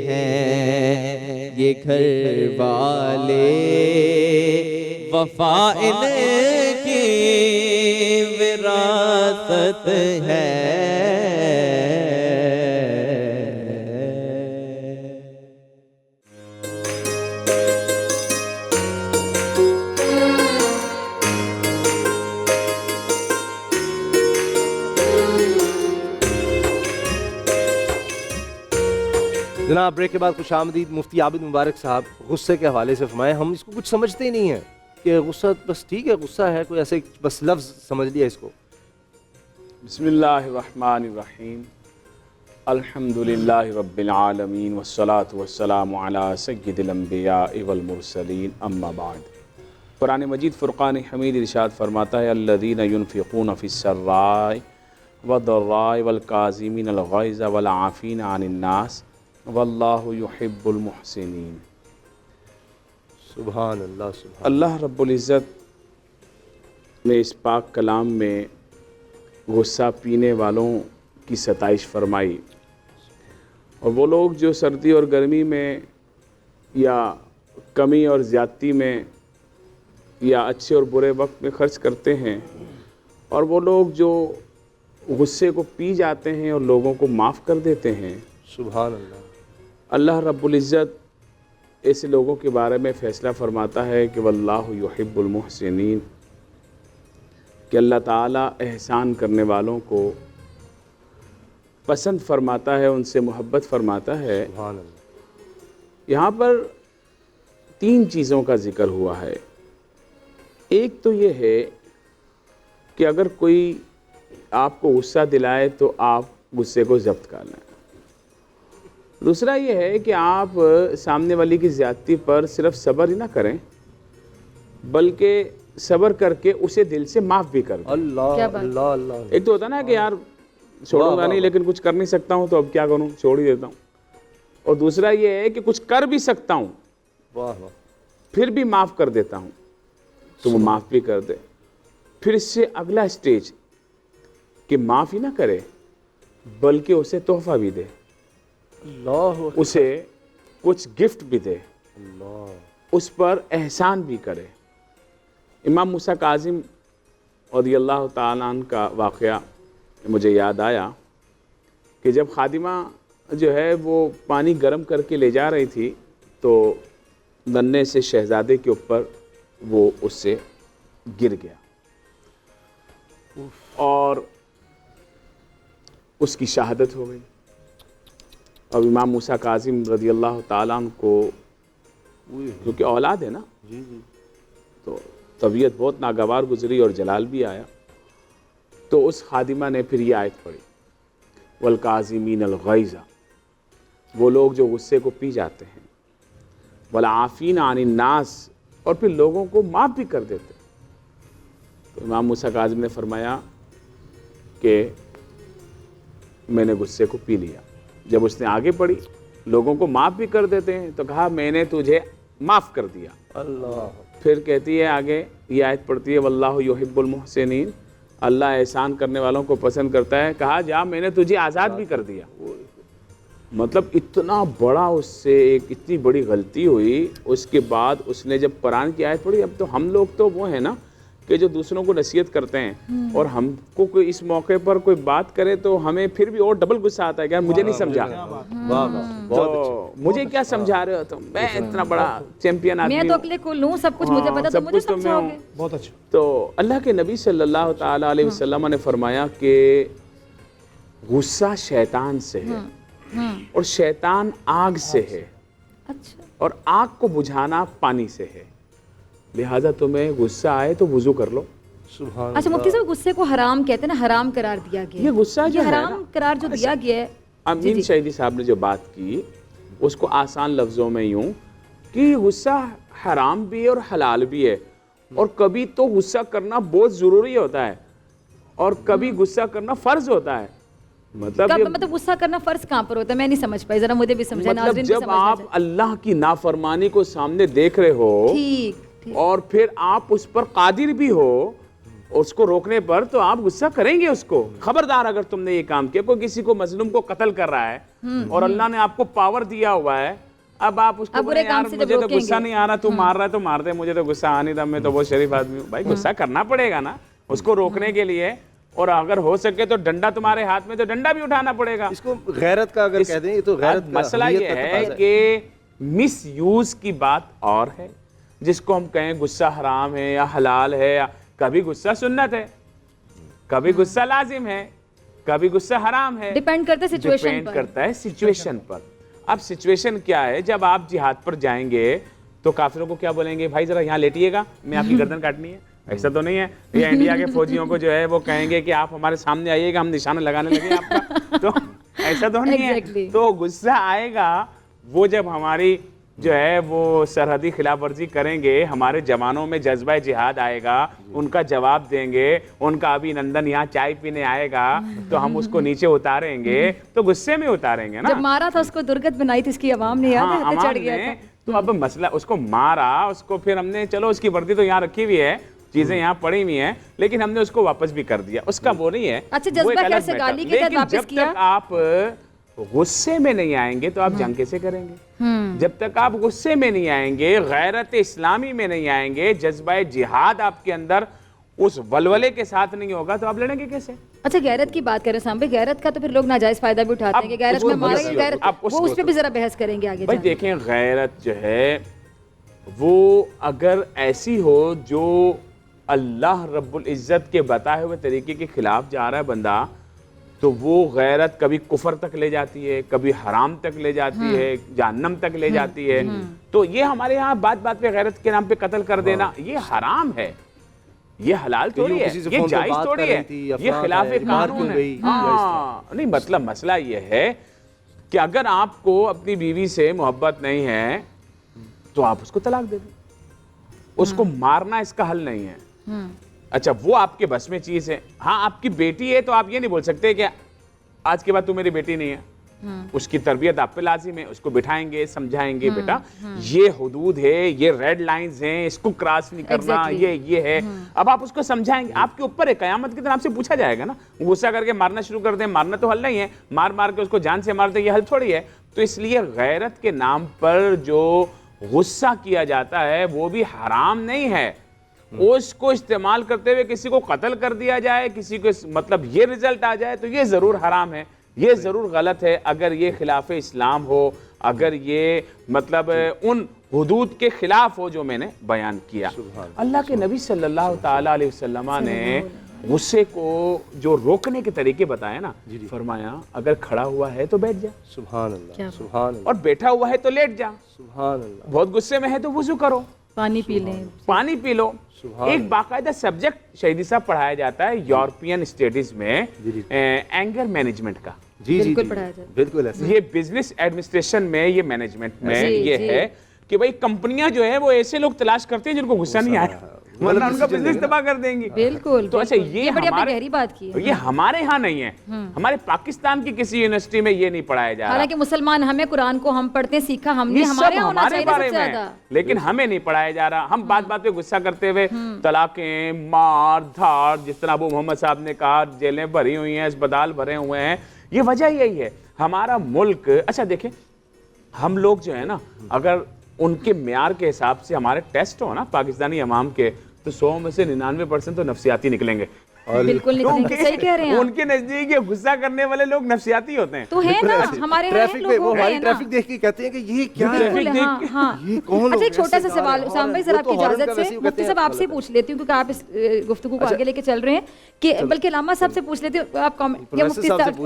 ہیں یہ گھر والے، وفا ان کی وراثت ہے. جناب بریک کے بعد خوش آمدید مفتی عابد مبارک صاحب. غصے کے حوالے سے فرمائیں. ہم اس کو کچھ سمجھتے ہی نہیں ہیں کہ غصہ بس ٹھیک ہے غصہ ہے, کوئی ایسے بس لفظ سمجھ لیا اس کو. بسم اللہ الرحمن الرحیم. الحمدللہ رب العالمین والصلاة والسلام علی سید الانبیاء والمرسلین اما بعد۔ قرآن مجید فرقان حمید ارشاد فرماتا ہے الذین ينفقون فی السراء والضراء والکاظمین الغیظ والعافین عن الناس واللہ یحب المحسنین۔ سبحان اللہ سبحان اللہ رب العزت نے اس پاک کلام میں غصہ پینے والوں کی ستائش فرمائی، اور وہ لوگ جو سردی اور گرمی میں یا کمی اور زیادتی میں یا اچھے اور برے وقت میں خرچ کرتے ہیں، اور وہ لوگ جو غصے کو پی جاتے ہیں اور لوگوں کو معاف کر دیتے ہیں۔ سبحان اللہ۔ اللہ رب العزت ایسے لوگوں کے بارے میں فیصلہ فرماتا ہے کہ واللہ یحب المحسنین، کہ اللہ تعالیٰ احسان کرنے والوں کو پسند فرماتا ہے، ان سے محبت فرماتا ہے۔ سبحان اللہ۔ یہاں پر 3 چیزوں کا ذکر ہوا ہے۔ ایک تو یہ ہے کہ اگر کوئی آپ کو غصہ دلائے تو آپ غصے کو ضبط کر لیں۔ دوسرا یہ ہے کہ آپ سامنے والی کی زیادتی پر صرف صبر ہی نہ کریں، بلکہ صبر کر کے اسے دل سے معاف بھی کر دیں۔ اللہ اللہ اللہ۔ ایک تو ہوتا نا کہ یار چھوڑوں گا نہیں لیکن کچھ کر نہیں سکتا ہوں تو اب کیا کروں، چھوڑ ہی دیتا ہوں۔ اور دوسرا یہ ہے کہ کچھ کر بھی سکتا ہوں پھر بھی معاف کر دیتا ہوں، تو وہ معاف بھی کر دے۔ پھر اس سے اگلا اسٹیج کہ معاف ہی نہ کرے بلکہ اسے تحفہ بھی دے، اسے کچھ گفٹ بھی دے، اس پر احسان بھی کرے۔ امام موسیٰ کاظم رضی اللہ تعالیٰ عنہ کا واقعہ مجھے یاد آیا کہ جب خادمہ جو ہے وہ پانی گرم کر کے لے جا رہی تھی تو ننھے سے شہزادے کے اوپر وہ اس سے گر گیا اور اس کی شہادت ہو گئی۔ اب امام موسیٰ کاظم رضی اللہ تعالیٰ عنہ کو کیونکہ اولاد ہے نا، تو طبیعت بہت ناگوار گزری اور جلال بھی آیا، تو اس خادمہ نے پھر یہ آیت پڑھی والکاظمین الغیظ، وہ لوگ جو غصے کو پی جاتے ہیں، والعافین عن الناس، اور پھر لوگوں کو معاف بھی کر دیتے۔ تو امام موسیٰ کاظم نے فرمایا کہ میں نے غصے کو پی لیا۔ جب اس نے آگے پڑھی لوگوں کو معاف بھی کر دیتے ہیں تو کہا میں نے تجھے معاف کر دیا۔ اللہ۔ پھر کہتی ہے آگے یہ آیت پڑھتی ہے واللہ یحب المحسنین، اللہ احسان کرنے والوں کو پسند کرتا ہے، کہا جا میں نے تجھے آزاد بھی کر دیا۔ مطلب اتنا بڑا اس سے ایک اتنی بڑی غلطی ہوئی، اس کے بعد اس نے جب قرآن کی آیت پڑھی، اب تو ہم لوگ تو وہ ہیں نا کہ جو دوسروں کو نصیحت کرتے ہیں، اور ہم کو کوئی اس موقع پر کوئی بات کرے تو ہمیں پھر بھی اور ڈبل غصہ آتا ہے کہ مجھے نہیں سمجھا، تو مجھے کیا سمجھا رہے ہو تم، میں اتنا بڑا چیمپئن آدمی ہوں، میں تو اکلے کل ہوں، سب کچھ مجھے پتا، تو مجھے سمجھاؤ گے۔ بہت اچھا۔ تو اللہ کے نبی صلی اللہ تعالیٰ علیہ وسلم نے فرمایا کہ غصہ شیطان سے ہے، اور شیطان آگ سے ہے، اور آگ کو بجھانا پانی سے ہے، لہٰذا تمہیں غصہ آئے تو وضو کر لو۔ اچھا مفتی صاحب، غصے کو حرام کہتے ہیں نا، حرام قرار دیا گیا ہے، یہ غصہ جو ہے حرام قرار جو دیا گیا ہے، امین شہیدی صاحب نے جو بات کی اس کو آسان لفظوں میں یوں کہ غصہ حرام بھی ہے اور حلال بھی ہے، اور کبھی تو غصہ کرنا بہت ضروری ہوتا ہے اور کبھی غصہ کرنا فرض ہوتا ہے۔ مطلب غصہ کرنا فرض کہاں پر ہوتا ہے، میں نہیں سمجھ پائی، ذرا مجھے بھی سمجھائیں، مطلب ناظرین بھی جب سمجھنا آپ اللہ کی نافرمانی کو سامنے دیکھ رہے ہو اور پھر آپ اس پر قادر بھی ہو اس کو روکنے پر، تو آپ غصہ کریں گے اس کو۔ خبردار اگر تم نے یہ کام کیا، کوئی کسی کو مظلوم کو قتل کر رہا ہے اور اللہ نے آپ کو پاور دیا ہوا ہے، اب آپ اس کو بولیں یار مجھے تو غصہ نہیں آ رہا، تو مار رہا ہے تو مار دے، مجھے تو غصہ آ نہیں تھا، میں تو بہت شریف آدمی ہوں۔ بھائی غصہ کرنا پڑے گا نا اس کو روکنے کے لیے، اور اگر ہو سکے تو ڈنڈا تمہارے ہاتھ میں تو ڈنڈا بھی اٹھانا پڑے گا۔ اس کو غیرت کا اگر کہہ دیں، یہ تو غیرت کا مسئلہ یہ ہے کہ مس یوز کی بات اور ہے، جس کو ہم کہیں غصہ حرام ہے یا حلال ہے، یا کبھی غصہ سنت ہے، کبھی غصہ لازم ہے، کبھی غصہ حرام ہے، ڈیپینڈ کرتا ہے سچویشن پر، ڈیپینڈ کرتا ہے سچویشن پر۔ اب سچویشن کیا ہے، جب آپ جہاد پر جائیں گے تو کافروں کو کیا بولیں گے، بھائی ذرا یہاں لیٹیے گا، میں آپ کی گردن کاٹنی ہے، ایسا تو نہیں ہے؟ یا انڈیا کے فوجیوں کو جو ہے وہ کہیں گے کہ آپ ہمارے سامنے آئیے گا، ہم نشانہ لگانے لگے آپ کا، تو ایسا تو نہیں ہے. تو غصہ آئے گا وہ جب ہماری جو ہے وہ سرحدی خلاف ورزی کریں گے, ہمارے جوانوں میں جذبہ جہاد آئے گا, ان کا جواب دیں گے, ان کا ابھی نندن یہاں چائے پینے آئے گا تو ہم اس کو نیچے اتاریں گے, تو غصے میں اتاریں گے نا. جب مارا تھا اس کو درگت بنائی تھی اس کی عوام نے, یاد ہے, چڑھ گیا تھا. تو اب مسئلہ اس کو مارا, اس کو پھر ہم نے چلو اس کی وردی تو یہاں رکھی ہوئی ہے, چیزیں یہاں پڑی ہوئی ہیں, لیکن ہم نے اس کو واپس بھی کر دیا, اس کا وہ نہیں ہے. اچھا جذبہ کیسے گالی کے تحت واپس کیا؟ جب تک آپ غصے میں نہیں آئیں گے تو آپ جنگ کیسے کریں گے؟ جب تک آپ غصے میں نہیں آئیں گے, غیرت اسلامی میں نہیں آئیں گے, جذبہ جہاد آپ کے اندر اس ولولے کے ساتھ نہیں ہوگا تو آپ لڑیں گے کیسے؟ اچھا غیرت کی بات کریں سامنے, غیرت کا تو پھر لوگ ناجائز فائدہ بھی اٹھاتے ہیں کہ غیرت میں مارے گے, غیرت وہ اس پہ بھی ذرا بحث کریں گے آگے. بھائی دیکھیں غیرت جو ہے وہ اگر ایسی ہو جو اللہ رب العزت کے بتائے ہوئے طریقے کے خلاف جا رہا ہے بندہ, تو وہ غیرت کبھی کفر تک لے جاتی ہے, کبھی حرام تک لے جاتی ہے, جہنم تک لے جاتی ہے. تو یہ ہمارے ہاں بات بات پہ غیرت کے نام پہ قتل کر دینا یہ حرام ہے, یہ حلال تھوڑی ہے, یہ جائز تھوڑی ہے, یہ خلاف قانون ہے. نہیں مطلب مسئلہ یہ ہے کہ اگر آپ کو اپنی بیوی سے محبت نہیں ہے تو آپ اس کو طلاق دے دیں, اس کو مارنا اس کا حل نہیں ہے. اچھا وہ آپ کے بس میں چیز ہے. ہاں آپ کی بیٹی ہے تو آپ یہ نہیں بول سکتے کہ آج کے بعد تو میری بیٹی نہیں ہے, اس کی تربیت آپ پہ لازم ہے, اس کو بٹھائیں گے, سمجھائیں گے, بیٹا یہ حدود ہے, یہ ریڈ لائنز ہیں, اس کو کراس نہیں کرنا, یہ ہے. اب آپ اس کو سمجھائیں گے, آپ کے اوپر ہے, قیامت کے دن آپ سے پوچھا جائے گا نا. غصہ کر کے مارنا شروع کر دیں, مارنا تو حل نہیں ہے, مار مار کے اس کو جان سے مار دیں, یہ حل تھوڑی ہے. تو اس لیے غیرت کے نام پر جو غصہ کیا جاتا ہے وہ بھی حرام نہیں ہے. اس کو استعمال کرتے ہوئے کسی کو قتل کر دیا جائے, کسی کو مطلب یہ رزلٹ آ جائے تو یہ ضرور حرام ہے, یہ ضرور غلط ہے. اگر یہ خلاف اسلام ہو, اگر یہ مطلب ان حدود کے خلاف ہو جو میں نے بیان کیا. اللہ کے نبی صلی اللہ تعالی علیہ وسلم نے غصے کو جو روکنے کے طریقے بتائے نا, فرمایا اگر کھڑا ہوا ہے تو بیٹھ جا, سبحان اللہ, سبحان اللہ, اور بیٹھا ہوا ہے تو لیٹ جا, سبحان اللہ, بہت غصے میں ہے تو وضو کرو, پانی پی لیں, پانی پی لو. ایک باقاعدہ سبجیکٹ شہیدی صاحب پڑھایا جاتا ہے یورپین اسٹیڈیز میں, اینگر مینجمنٹ کا. بالکل پڑھایا جاتا ہے, بالکل ایسے. یہ بزنس ایڈمنسٹریشن میں, یہ مینجمنٹ میں یہ ہے کہ بھائی کمپنیاں جو ہے وہ ایسے لوگ تلاش کرتے ہیں جن کو غصہ نہیں آیا, ورنہ ان کا بزنس تباہ کر دیں گی. بالکل. تو اچھا یہ ہمارے گہری بات کی ہے, یہ ہمارے ہاں نہیں ہے, ہمارے پاکستان کی کسی یونیورسٹی میں یہ نہیں پڑھایا جا رہا. حالانکہ مسلمان ہمیں قرآن کو ہم پڑھتے ہیں, سیکھا ہم نے, ہمارے ہونا چاہیے سب سے زیادہ, لیکن ہمیں نہیں پڑھایا جا رہا. ہم بات بات پہ غصہ کرتے ہوئے طلاقیں, مار دھاڑ, جس طرح ابو محمد صاحب نے کہا جیلیں بھری ہوئی ہیں, اسپتال بھرے ہوئے ہیں. یہ وجہ یہی ہے ہمارا ملک. اچھا دیکھیں ہم لوگ جو ہے نا, اگر ان کے معیار کے حساب سے ہمارے ٹیسٹ ہو نا پاکستانی عوام کے, تو 100 میں سے 99% تو نفسیاتی نکلیں گے. بالکل نہیں, صحیح کہہ رہے ہیں. ان کے نزدیک یہ غصہ کرنے والے لوگ نفسیاتی ہوتے ہیں. تو ہے نا ہمارے ٹریفک پہ وہ ہماری ٹریفک دیکھ کے کہتے ہیں کہ یہ کیا ہے, یہ کون. اچھا ایک چھوٹا سا سوال سام بھائی ذرا آپ کی اجازت سے, مفتی صاحب آپ سے پوچھ لیتی ہوں کیونکہ آپ اس گفتگو کو آگے لے کے چل رہے ہیں, کہ بلکہ علامہ صاحب سے پوچھ لیتی ہوں, آپ یا مفتی صاحب,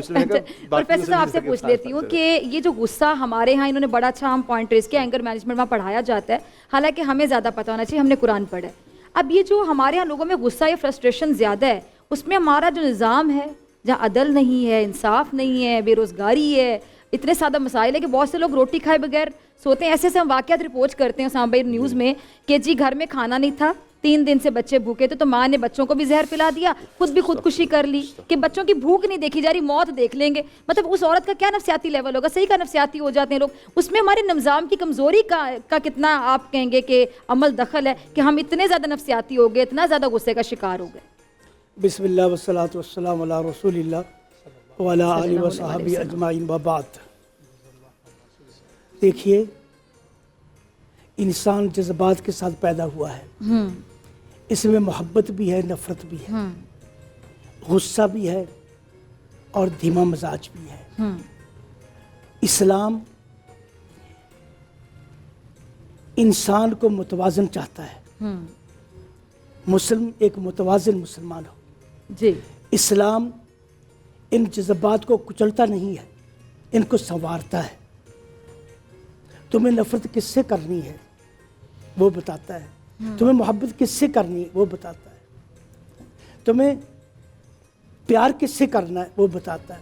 پروفیسر صاحب آپ سے پوچھ لیتی ہوں کہ یہ جو غصہ ہمارے ہاں, انہوں نے بڑا اچھا ہم پوائنٹ ریز کیا, اینگر مینجمنٹ وہاں پڑھایا جاتا ہے, حالانکہ ہمیں زیادہ پتہ ہونا چاہیے, ہم نے قرآن پڑھا ہے. اب یہ جو ہمارے یہاں لوگوں میں غصہ یا فرسٹریشن زیادہ ہے, اس میں ہمارا جو نظام ہے جہاں عدل نہیں ہے, انصاف نہیں ہے, بے روزگاری ہے, اتنے سادہ مسائل ہے کہ بہت سے لوگ روٹی کھائے بغیر سوتے ہیں. ایسے سے ہم واقعات رپورٹ کرتے ہیں اسامہ بھائی نیوز میں کہ جی گھر میں کھانا نہیں تھا, 3 دن سے بچے بھوکے تھے, تو ماں نے بچوں کو بھی زہر پلا دیا, خود بھی خودکشی کر لی کہ بچوں کی بھوک نہیں دیکھی جا رہی, موت دیکھ لیں گے. مطلب اس عورت کا کیا نفسیاتی لیول ہوگا, صحیح کا نفسیاتی ہو جاتے ہیں لوگ. اس میں ہمارے نظام کی کمزوری کا کتنا آپ کہیں گے کہ عمل دخل ہے کہ ہم اتنے زیادہ نفسیاتی ہو گئے, اتنا زیادہ غصے کا شکار ہو گئے. بسم اللہ والصلاۃ والسلام علی رسول اللہ وعلی آلہ وصحبہ اجمعین وبعد. دیکھیے انسان جذبات کے ساتھ پیدا ہوا ہے, اس میں محبت بھی ہے, نفرت بھی ہے, غصہ بھی ہے اور دھیما مزاج بھی ہے. اسلام انسان کو متوازن چاہتا ہے, مسلم ایک متوازن مسلمان ہو. جی اسلام ان جذبات کو کچلتا نہیں ہے, ان کو سنوارتا ہے. تمہیں نفرت کس سے کرنی ہے وہ بتاتا ہے, تمہیں محبت کس سے کرنی ہے وہ بتاتا ہے, تمہیں پیار کس سے کرنا ہے وہ بتاتا ہے.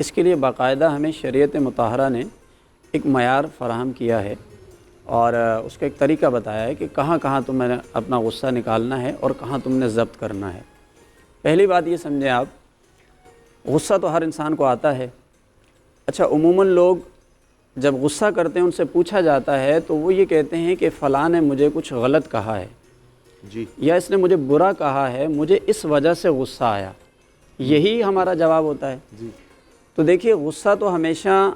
اس کے لیے باقاعدہ ہمیں شریعت مطہرہ نے ایک معیار فراہم کیا ہے اور اس کا ایک طریقہ بتایا ہے کہ کہاں کہاں تم نے اپنا غصہ نکالنا ہے اور کہاں تم نے ضبط کرنا ہے۔ پہلی بات یہ سمجھیں آپ، غصہ تو ہر انسان کو آتا ہے۔ اچھا، عموماً لوگ جب غصہ کرتے ہیں ان سے پوچھا جاتا ہے تو وہ یہ کہتے ہیں کہ فلاں نے مجھے کچھ غلط کہا ہے جی، یا اس نے مجھے برا کہا ہے، مجھے اس وجہ سے غصہ آیا، یہی ہمارا جواب ہوتا ہے۔ جی، تو دیکھیے غصہ تو ہمیشہ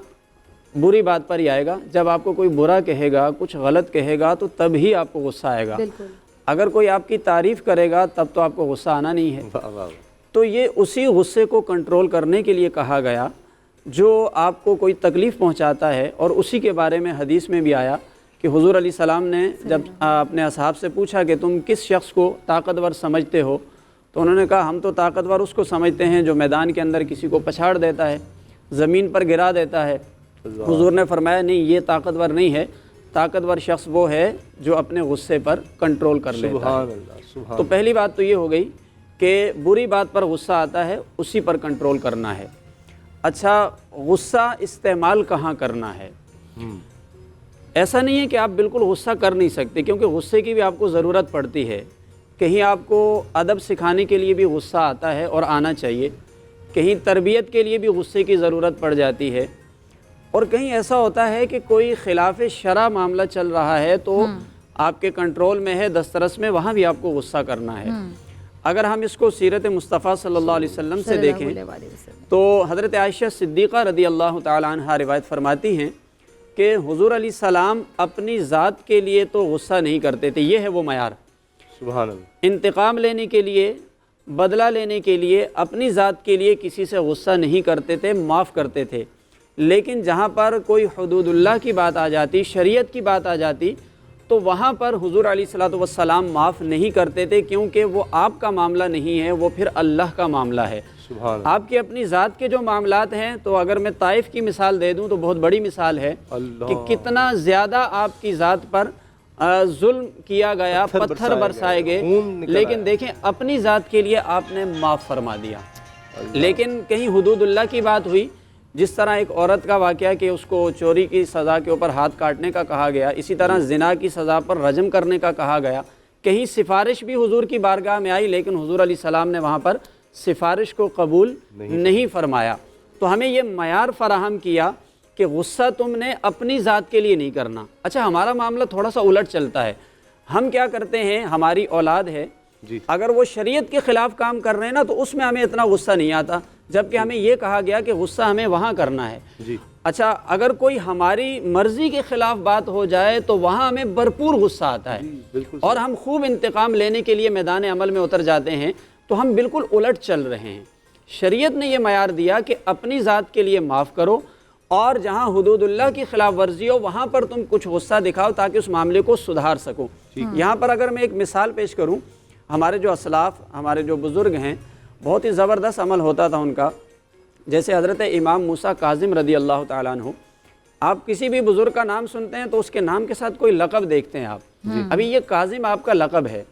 بری بات پر ہی آئے گا۔ جب آپ کو کوئی برا کہے گا، کچھ غلط کہے گا تو تب ہی آپ کو غصہ آئے گا۔ بالکل۔ اگر کوئی آپ کی تعریف کرے گا تب تو آپ کو غصہ آنا نہیں ہے۔ تو یہ اسی غصے کو کنٹرول کرنے کے لیے کہا گیا جو آپ کو کوئی تکلیف پہنچاتا ہے، اور اسی کے بارے میں حدیث میں بھی آیا کہ حضور علیہ السلام نے جب اپنے اصحاب سے پوچھا کہ تم کس شخص کو طاقتور سمجھتے ہو، تو انہوں نے کہا ہم تو طاقتور اس کو سمجھتے ہیں جو میدان کے اندر کسی کو پچھاڑ دیتا ہے، زمین پر گرا دیتا ہے۔ حضور نے فرمایا نہیں، یہ طاقتور نہیں ہے، طاقتور شخص وہ ہے جو اپنے غصے پر کنٹرول کر لیتا ہے۔ تو پہلی بات تو یہ ہو گئی کہ بری بات پر غصہ آتا ہے، اسی پر کنٹرول کرنا ہے۔ اچھا، غصہ استعمال کہاں کرنا ہے؟ ایسا نہیں ہے کہ آپ بالکل غصہ کر نہیں سکتے، کیونکہ غصے کی بھی آپ کو ضرورت پڑتی ہے۔ کہیں آپ کو ادب سکھانے کے لیے بھی غصہ آتا ہے اور آنا چاہیے، کہیں تربیت کے لیے بھی غصے کی ضرورت پڑ جاتی ہے، اور کہیں ایسا ہوتا ہے کہ کوئی خلاف شرع معاملہ چل رہا ہے تو آپ کے کنٹرول میں ہے، دسترس میں، وہاں بھی آپ کو غصہ کرنا ہے۔ اگر ہم اس کو سیرت مصطفیٰ صلی اللہ علیہ وسلم سے دیکھیں تو حضرت عائشہ صدیقہ رضی اللہ تعالی عنہا روایت فرماتی ہیں کہ حضور علیہ السلام اپنی ذات کے لیے تو غصہ نہیں کرتے تھے، یہ ہے وہ معیار۔ سبحان اللہ۔ انتقام لینے کے لیے، بدلہ لینے کے لیے، اپنی ذات کے لیے کسی سے غصہ نہیں کرتے تھے، معاف کرتے تھے۔ لیکن جہاں پر کوئی حدود اللہ کی بات آ جاتی، شریعت کی بات آ جاتی، تو وہاں پر حضور علیہ الصلوۃ والسلام معاف نہیں کرتے تھے، کیونکہ وہ آپ کا معاملہ نہیں ہے، وہ پھر اللہ کا معاملہ ہے۔ آپ کی اپنی ذات کے جو معاملات ہیں، تو اگر میں طائف کی مثال دے دوں تو بہت بڑی مثال ہے کہ کتنا زیادہ آپ کی ذات پر ظلم کیا گیا، پتھر برسائے گئے، لیکن دیکھیں اپنی ذات کے لیے آپ نے معاف فرما دیا۔ لیکن کہیں حدود اللہ کی بات ہوئی، جس طرح ایک عورت کا واقعہ کہ اس کو چوری کی سزا کے اوپر ہاتھ کاٹنے کا کہا گیا، اسی طرح زنا کی سزا پر رجم کرنے کا کہا گیا۔ کہیں سفارش بھی حضور کی بارگاہ میں آئی، لیکن حضور علیہ السلام نے وہاں پر سفارش کو قبول نہیں فرمایا۔ تو ہمیں یہ معیار فراہم کیا کہ غصہ تم نے اپنی ذات کے لیے نہیں کرنا۔ اچھا، ہمارا معاملہ تھوڑا سا الٹ چلتا ہے۔ ہم کیا کرتے ہیں، ہماری اولاد ہے، اگر وہ شریعت کے خلاف کام کر رہے ہیں نا تو اس میں ہمیں اتنا غصہ نہیں آتا، جبکہ ہمیں یہ کہا گیا کہ غصہ ہمیں وہاں کرنا ہے۔ اچھا، اگر کوئی ہماری مرضی کے خلاف بات ہو جائے تو وہاں ہمیں بھرپور غصہ آتا ہے اور ہم خوب انتقام لینے کے لیے میدان عمل میں اتر جاتے ہیں، تو ہم بالکل الٹ چل رہے ہیں۔ شریعت نے یہ معیار دیا کہ اپنی ذات کے لیے معاف کرو، اور جہاں حدود اللہ کی خلاف ورزی ہو وہاں پر تم کچھ غصہ دکھاؤ تاکہ اس معاملے کو سدھار سکو۔ یہاں پر اگر میں ایک مثال پیش کروں، ہمارے جو اسلاف، ہمارے جو بزرگ ہیں، بہت ہی زبردست عمل ہوتا تھا ان کا۔ جیسے حضرت امام موسیٰ کاظم رضی اللہ تعالیٰ عنہ، آپ کسی بھی بزرگ کا نام سنتے ہیں تو اس کے نام کے ساتھ کوئی لقب دیکھتے ہیں آپ، ابھی یہ کاظم آپ کا لقب ہے۔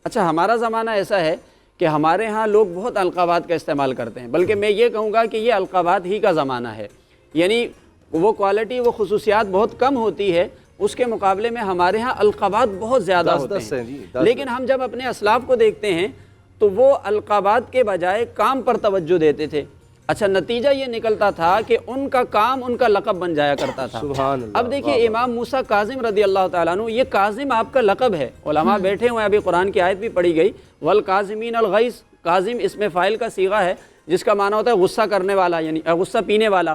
اچھا، ہمارا زمانہ ایسا ہے کہ ہمارے ہاں لوگ بہت القابات کا استعمال کرتے ہیں، بلکہ میں یہ کہوں گا کہ یہ القابات ہی کا زمانہ ہے، یعنی وہ کوالٹی، وہ خصوصیات بہت کم ہوتی ہے، اس کے مقابلے میں ہمارے ہاں القابات بہت زیادہ ہوتے ہیں۔ لیکن ہم جب اپنے اسلاف کو دیکھتے ہیں تو وہ القابات کے بجائے کام پر توجہ دیتے تھے۔ اچھا، نتیجہ یہ نکلتا تھا کہ ان کا کام ان کا لقب بن جایا کرتا تھا۔ اب دیکھیے امام موسیٰ کاظم رضی اللہ تعالیٰ عنہ، یہ کاظم آپ کا لقب ہے۔ علماء بیٹھے ہوئے، ابھی قرآن کی آیت بھی پڑھی گئی، والکاظمین الغیظ، کاظم اس میں فاعل کا صیغہ ہے جس کا معنی ہوتا ہے غصہ کرنے والا، یعنی غصہ پینے والا۔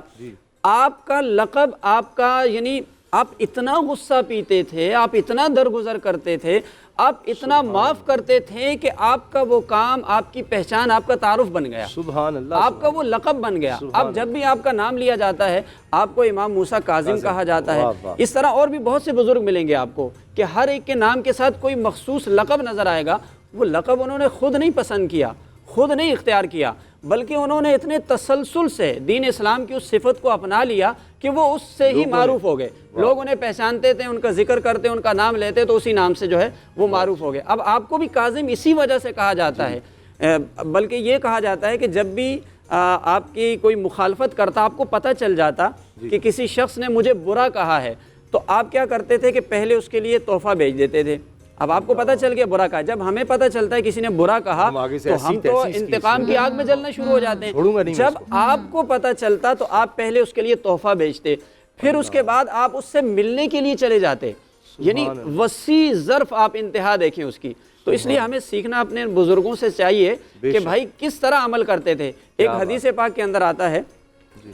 آپ کا لقب، آپ کا یعنی آپ اتنا غصہ پیتے تھے، آپ اتنا درگزر کرتے تھے، آپ اتنا معاف کرتے تھے کہ آپ کا وہ کام، آپ کی پہچان، آپ کا تعارف بن گیا، سبحان اللہ، آپ کا وہ لقب بن گیا۔ اب جب بھی آپ کا نام لیا جاتا ہے آپ کو امام موسیٰ کاظم کہا جاتا ہے۔ اس طرح اور بھی بہت سے بزرگ ملیں گے آپ کو کہ ہر ایک کے نام کے ساتھ کوئی مخصوص لقب نظر آئے گا۔ وہ لقب انہوں نے خود نہیں پسند کیا، خود نہیں اختیار کیا، بلکہ انہوں نے اتنے تسلسل سے دین اسلام کی اس صفت کو اپنا لیا کہ وہ اس سے ہی معروف ہو گئے۔ لوگ انہیں پہچانتے تھے، ان کا ذکر کرتے، ان کا نام لیتے تو اسی نام سے جو ہے وہ معروف ہو گئے۔ اب آپ کو بھی کاظم اسی وجہ سے کہا جاتا ہے، بلکہ یہ کہا جاتا ہے کہ جب بھی آپ کی کوئی مخالفت کرتا، آپ کو پتہ چل جاتا کہ کسی شخص نے مجھے برا کہا ہے، تو آپ کیا کرتے تھے کہ پہلے اس کے لیے تحفہ بھیج دیتے تھے. اب آپ کو پتہ چل گیا برا کہا، جب ہمیں پتہ چلتا ہے کسی نے برا کہا تو ہم تو انتقام کی آگ میں جلنا شروع ہو جاتے ہیں. جب آپ کو پتہ چلتا تو آپ پہلے اس کے لیے تحفہ بھیجتے، پھر اس کے بعد آپ اس سے ملنے کے لیے چلے جاتے. یعنی وسیع ظرف آپ انتہا دیکھیں اس کی. تو اس لیے ہمیں سیکھنا اپنے بزرگوں سے چاہیے کہ بھائی کس طرح عمل کرتے تھے. ایک حدیث پاک کے اندر آتا ہے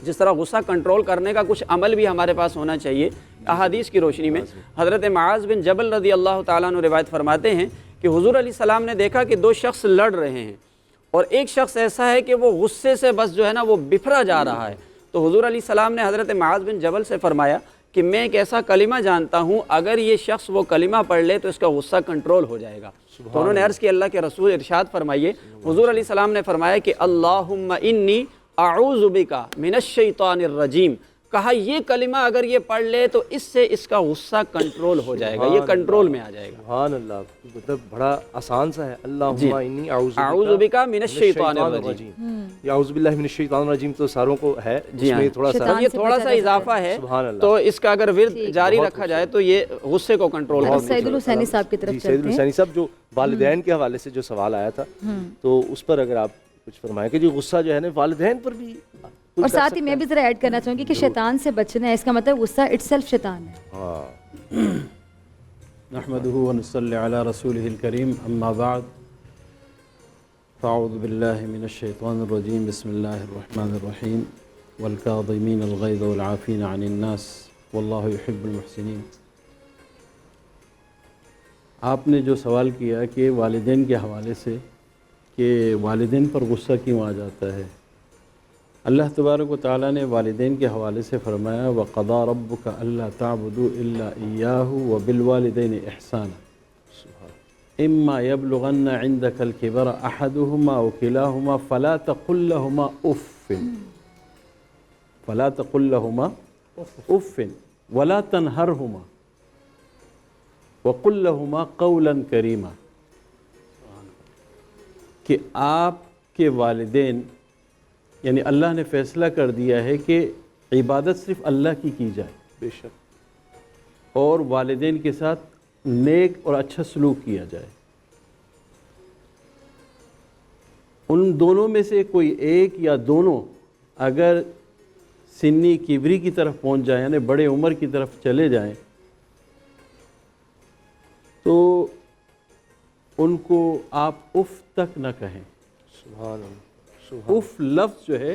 جس طرح غصہ کنٹرول کرنے کا کچھ عمل بھی ہمارے پاس ہونا چاہیے. احادیث کی روشنی میں حضرت معاذ بن جبل رضی اللہ تعالیٰ عنہ روایت فرماتے ہیں کہ حضور علیہ السلام نے دیکھا کہ دو شخص لڑ رہے ہیں اور ایک شخص ایسا ہے کہ وہ غصے سے بس جو ہے نا وہ بفرا جا رہا ہے. تو حضور علیہ السلام نے حضرت معاذ بن جبل سے فرمایا کہ میں ایک ایسا کلمہ جانتا ہوں، اگر یہ شخص وہ کلمہ پڑھ لے تو اس کا غصہ کنٹرول ہو جائے گا. تو انہوں نے عرض کی اللہ کے رسول ارشاد فرمائیے. حضور علیہ السلام نے فرمایا کہ اللہم انی اعوذ بک من الشیطان الرجیم. کہا یہ کلمہ اگر یہ پڑھ لے تو اس سے اس کا غصہ کنٹرول ہو جائے گا، یہ کنٹرول میں آ جائے گا. سبحان اللہ. مطلب بڑا آسان سا ہے. اللہم انی اعوذ بک من الشیطان الرجیم. یا اعوذ باللہ من الشیطان الرجیم تو ساروں کو ہے، جی ہاں، یہ تھوڑا سا اضافہ ہے. تو اس کا اگر ورد جاری رکھا جائے تو یہ غصے کو کنٹرول ہو. سعید الحسینی صاحب کی طرف چلتے ہیں. سعید الحسینی صاحب جو والدین کے حوالے سے جو سوال آیا تھا تو اس پر اگر آپ کچھ فرمائیں کہ جو غصہ جو ہے نا والدین پر بھی. اور ساتھ ہی میں بھی ذرا ایڈ کرنا چاہوں گی کہ شیطان سے بچنا ہے، اس کا مطلب غصہ اٹ سیلف شیطان ہے. نحمده ونصلي على رسوله الكريم اما بعد فاعوذ بالله من الشيطان الرجيم بسم الله الرحمن الرحيم والكاظمين الغيظ والعافين عن الناس والله يحب المحسنين. آپ نے جو سوال کیا کہ والدین کے حوالے سے کہ والدین پر غصہ کیوں آ جاتا ہے، اللہ تبارک و تعالیٰ نے والدین کے حوالے سے فرمایا وَقَضَىٰ رَبُّكَ أَلَّا تَعْبُدُوا إِلَّا إِيَّاهُ وَبِالْوَالِدَيْنِ إِحْسَانًا إِمَّا يَبْلُغَنَّ عِندَكَ الْكِبَرَ أَحَدُهُمَا أَوْ كِلَاهُمَا فَلَا تَقُل لَّهُمَا أُفٍّ وَلَا تَنْهَرْهُمَا وَقُل لَّهُمَا قَوْلًا كَرِيمًا. کہ آپ کے والدین، یعنی اللہ نے فیصلہ کر دیا ہے کہ عبادت صرف اللہ کی جائے بے شک، اور والدین کے ساتھ نیک اور اچھا سلوک کیا جائے. ان دونوں میں سے کوئی ایک یا دونوں اگر سنی کبری کی طرف پہنچ جائیں، یعنی بڑے عمر کی طرف چلے جائیں، تو ان کو آپ اف تک نہ کہیں. سبحان اللہ. اف لفظ جو ہے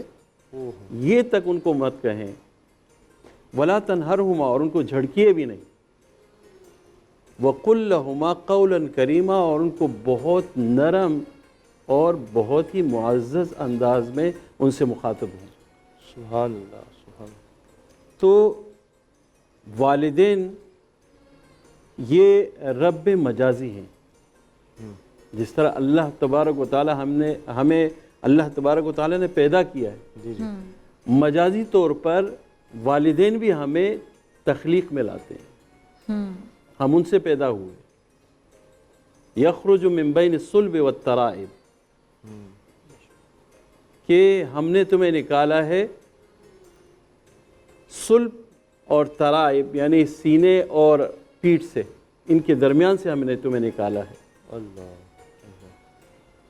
یہ تک ان کو مت کہیں. ولا تنہرہما، اور ان کو جھڑکیے بھی نہیں. وقل لہما قولا کریما، اور ان کو بہت نرم اور بہت ہی معزز انداز میں ان سے مخاطب ہوں. سبحان اللہ. سبحان اللہ. تو والدین یہ رب مجازی ہیں. جس طرح اللہ تبارک و تعالی ہمیں اللہ تبارک و تعالی نے پیدا کیا ہے، مجازی طور پر والدین بھی ہمیں تخلیق میں لاتے ہیں. ہم ان سے پیدا ہوئے. یخرج من بین الصلب والترائب، کہ ہم نے تمہیں نکالا ہے صلب اور ترائب یعنی سینے اور پیٹھ سے، ان کے درمیان سے ہم نے تمہیں نکالا ہے. اللہ.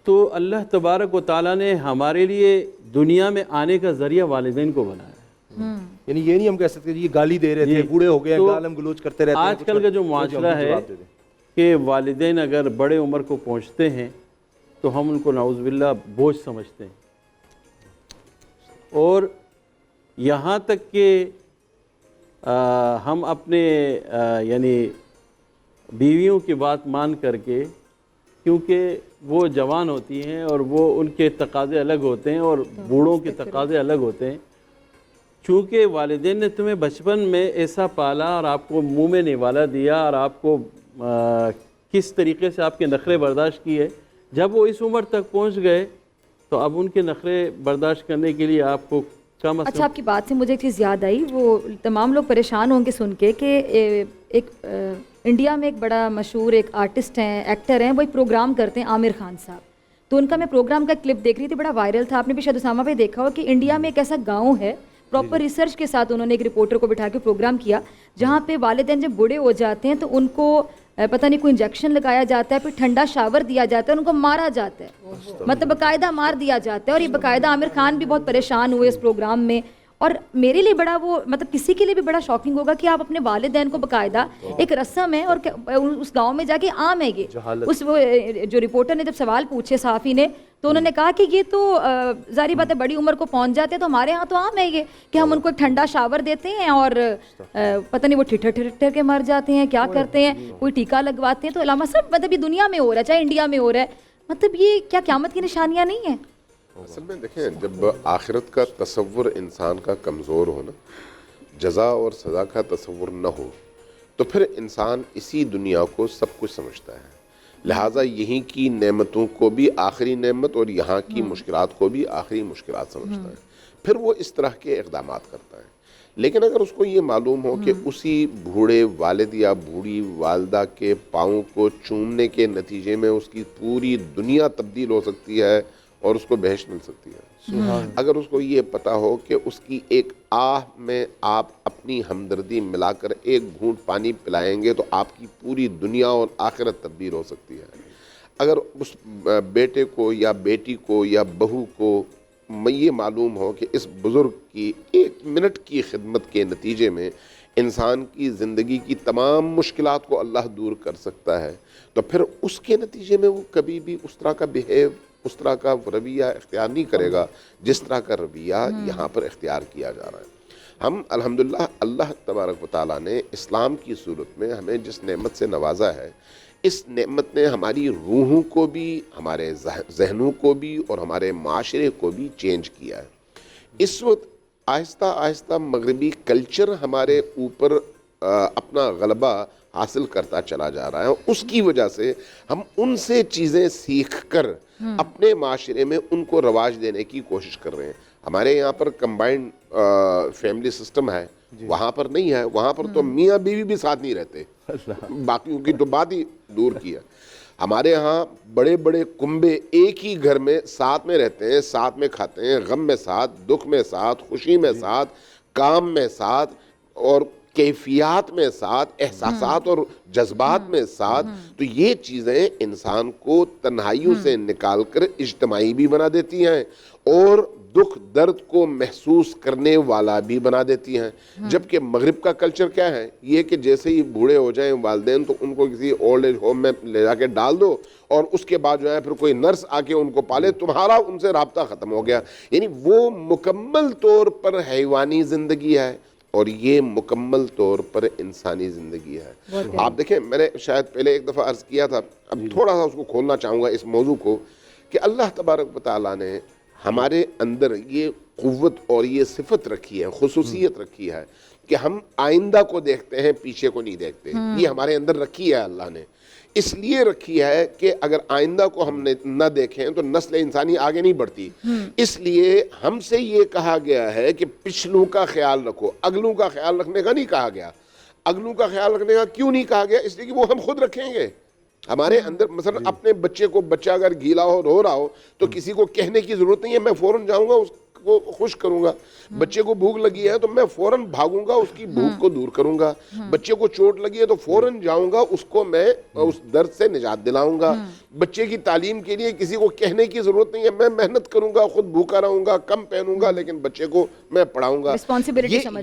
تو اللہ تبارک و تعالیٰ نے ہمارے لیے دنیا میں آنے کا ذریعہ والدین کو بنایا. یعنی یہ نہیں ہم کہہ سکتے یہ گالی دے رہے تھے، بوڑھے ہو گئے، گالم گلوچ کرتے رہتے ہیں. آج کل کا جو معاشرہ ہے کہ والدین اگر بڑے عمر کو پہنچتے ہیں تو ہم ان کو نعوذ باللہ بوجھ سمجھتے ہیں، اور یہاں تک کہ ہم اپنے یعنی بیویوں کی بات مان کر کے، کیونکہ وہ جوان ہوتی ہیں اور وہ ان کے تقاضے الگ ہوتے ہیں اور بوڑھوں کے تقاضے الگ ہوتے ہیں، چونکہ والدین نے تمہیں بچپن میں ایسا پالا اور آپ کو منہ میں نوالا دیا اور آپ کو کس طریقے سے آپ کے نخرے برداشت کیے، جب وہ اس عمر تک پہنچ گئے تو اب ان کے نخرے برداشت کرنے کے لیے آپ کو کم از کم. اچھا، آپ کی بات سے مجھے ایک چیز یاد آئی، وہ تمام لوگ پریشان ہوں گے سن کے کہ ایک انڈیا میں ایک بڑا مشہور ایک آرٹسٹ ہیں، ایکٹر ہیں، وہ ایک پروگرام کرتے ہیں، عامر خان صاحب. تو ان کا میں پروگرام کا کلپ دیکھ رہی تھی, بڑا وائرل تھا, آپ نے بھی شاید اسامہ بھائی دیکھا ہو کہ انڈیا میں ایک ایسا گاؤں ہے, پراپر ریسرچ کے ساتھ انہوں نے ایک رپورٹر کو بٹھا کے پروگرام کیا, جہاں پہ والدین جب بوڑھے ہو جاتے ہیں تو ان کو پتہ نہیں کوئی انجیکشن لگایا جاتا ہے, پھر ٹھنڈا شاور دیا جاتا ہے, ان کو مارا جاتا ہے, مطلب باقاعدہ مار دیا جاتا ہے. اور یہ باقاعدہ عامر خان بھی بہت پریشان ہوئے اس پروگرام میں. اور میرے لیے بڑا وہ مطلب کسی کے لیے بھی بڑا شاکنگ ہوگا کہ آپ اپنے والدین کو باقاعدہ ایک رسم ہے, اور اس گاؤں میں جا کے عام ہے یہ. اس وہ جو رپورٹر نے جب سوال پوچھے صحافی نے, تو انہوں نے کہا کہ یہ تو ظاہری بات ہے بڑی عمر کو پہنچ جاتے ہیں, تو ہمارے ہاں تو عام ہے یہ کہ ہم ان کو ایک ٹھنڈا شاور دیتے ہیں اور پتہ نہیں وہ ٹھٹر ٹھٹر کے مر جاتے ہیں, کیا کرتے ہیں, کوئی ٹیکا لگواتے ہیں. تو علامہ صاحب مطلب یہ دنیا میں ہو رہا ہے, چاہے انڈیا میں ہو رہا ہے, مطلب یہ کیا قیامت کی نشانیاں نہیں ہیں؟ اصل میں دیکھیں, جب آخرت کا تصور انسان کا کمزور ہو نا, جزا اور سزا کا تصور نہ ہو, تو پھر انسان اسی دنیا کو سب کچھ سمجھتا ہے. لہٰذا یہیں کی نعمتوں کو بھی آخری نعمت اور یہاں کی مشکلات کو بھی آخری مشکلات سمجھتا ہے, پھر وہ اس طرح کے اقدامات کرتا ہے. لیکن اگر اس کو یہ معلوم ہو کہ اسی بوڑھے والد یا بوڑھی والدہ کے پاؤں کو چومنے کے نتیجے میں اس کی پوری دنیا تبدیل ہو سکتی ہے اور اس کو بہشت مل سکتی ہے, اگر اس کو یہ پتا ہو کہ اس کی ایک آہ میں آپ اپنی ہمدردی ملا کر ایک گھونٹ پانی پلائیں گے تو آپ کی پوری دنیا اور آخرت تبدیل ہو سکتی ہے. اگر اس بیٹے کو یا بیٹی کو یا بہو کو یہ معلوم ہو کہ اس بزرگ کی ایک منٹ کی خدمت کے نتیجے میں انسان کی زندگی کی تمام مشکلات کو اللہ دور کر سکتا ہے, تو پھر اس کے نتیجے میں وہ کبھی بھی اس طرح کا اس طرح کا رویہ اختیار نہیں کرے گا جس طرح کا رویہ یہاں پر اختیار کیا جا رہا ہے. ہم الحمدللہ اللہ تبارک و تعالیٰ نے اسلام کی صورت میں ہمیں جس نعمت سے نوازا ہے, اس نعمت نے ہماری روحوں کو بھی, ہمارے ذہنوں کو بھی اور ہمارے معاشرے کو بھی چینج کیا ہے. اس وقت آہستہ آہستہ مغربی کلچر ہمارے اوپر اپنا غلبہ حاصل کرتا چلا جا رہا ہے. اس کی وجہ سے ہم ان سے چیزیں سیکھ کر اپنے معاشرے میں ان کو رواج دینے کی کوشش کر رہے ہیں. ہمارے یہاں پر کمبائنڈ فیملی سسٹم ہے, وہاں پر نہیں ہے. وہاں پر تو میاں بیوی بھی ساتھ نہیں رہتے, باقیوں کی تو بات ہی دور کی ہے. ہمارے ہاں بڑے بڑے کنبے ایک ہی گھر میں ساتھ میں رہتے ہیں, ساتھ میں کھاتے ہیں, غم میں ساتھ, دکھ میں ساتھ, خوشی میں ساتھ, کام میں ساتھ اور کیفیات میں ساتھ, احساسات اور جذبات میں ساتھ. تو یہ چیزیں انسان کو تنہائیوں سے نکال کر اجتماعی بھی بنا دیتی ہیں اور دکھ درد کو محسوس کرنے والا بھی بنا دیتی ہیں. جبکہ مغرب کا کلچر کیا ہے, یہ کہ جیسے ہی بوڑھے ہو جائیں والدین تو ان کو کسی اولڈ ایج ہوم میں لے جا کے ڈال دو اور اس کے بعد جو ہے پھر کوئی نرس آ کے ان کو پالے, تمہارا ان سے رابطہ ختم ہو گیا. یعنی وہ مکمل طور پر حیوانی زندگی ہے اور یہ مکمل طور پر انسانی زندگی ہے. آپ دیکھیں, میں نے شاید پہلے ایک دفعہ عرض کیا تھا, اب تھوڑا سا اس کو کھولنا چاہوں گا اس موضوع کو, کہ اللہ تبارک و تعالیٰ نے ہمارے اندر یہ قوت اور یہ صفت رکھی ہے, خصوصیت رکھی ہے کہ ہم آئندہ کو دیکھتے ہیں, پیچھے کو نہیں دیکھتے. یہ ہمارے اندر رکھی ہے اللہ نے, اس لیے رکھی ہے کہ اگر آئندہ کو ہم نہ دیکھیں تو نسل انسانی آگے نہیں بڑھتی. اس لیے ہم سے یہ کہا گیا ہے کہ پچھلوں کا خیال رکھو, اگلوں کا خیال رکھنے کا نہیں کہا گیا. اگلوں کا خیال رکھنے کا کیوں نہیں کہا گیا؟ اس لیے کہ وہ ہم خود رکھیں گے. ہمارے اندر مثلا اپنے بچے کو, بچہ اگر گیلا ہو, رو رہا ہو, تو کسی کو کہنے کی ضرورت نہیں ہے, میں فوراً جاؤں گا اس کو خوش کروں گا. بچے کو بھوک لگی ہے تو میں فوراً بھاگوں گا, اس کی بھوک کو دور کروں گا. بچے کو چوٹ لگی ہے تو فوراً جاؤں گا, اس کو میں اس درد سے نجات دلاؤں گا. بچے کی تعلیم کے لیے کسی کو کہنے کی ضرورت نہیں ہے, میں محنت کروں گا, خود بھوکا رہوں گا, کم پہنوں گا, لیکن بچے کو میں پڑھاؤں گا.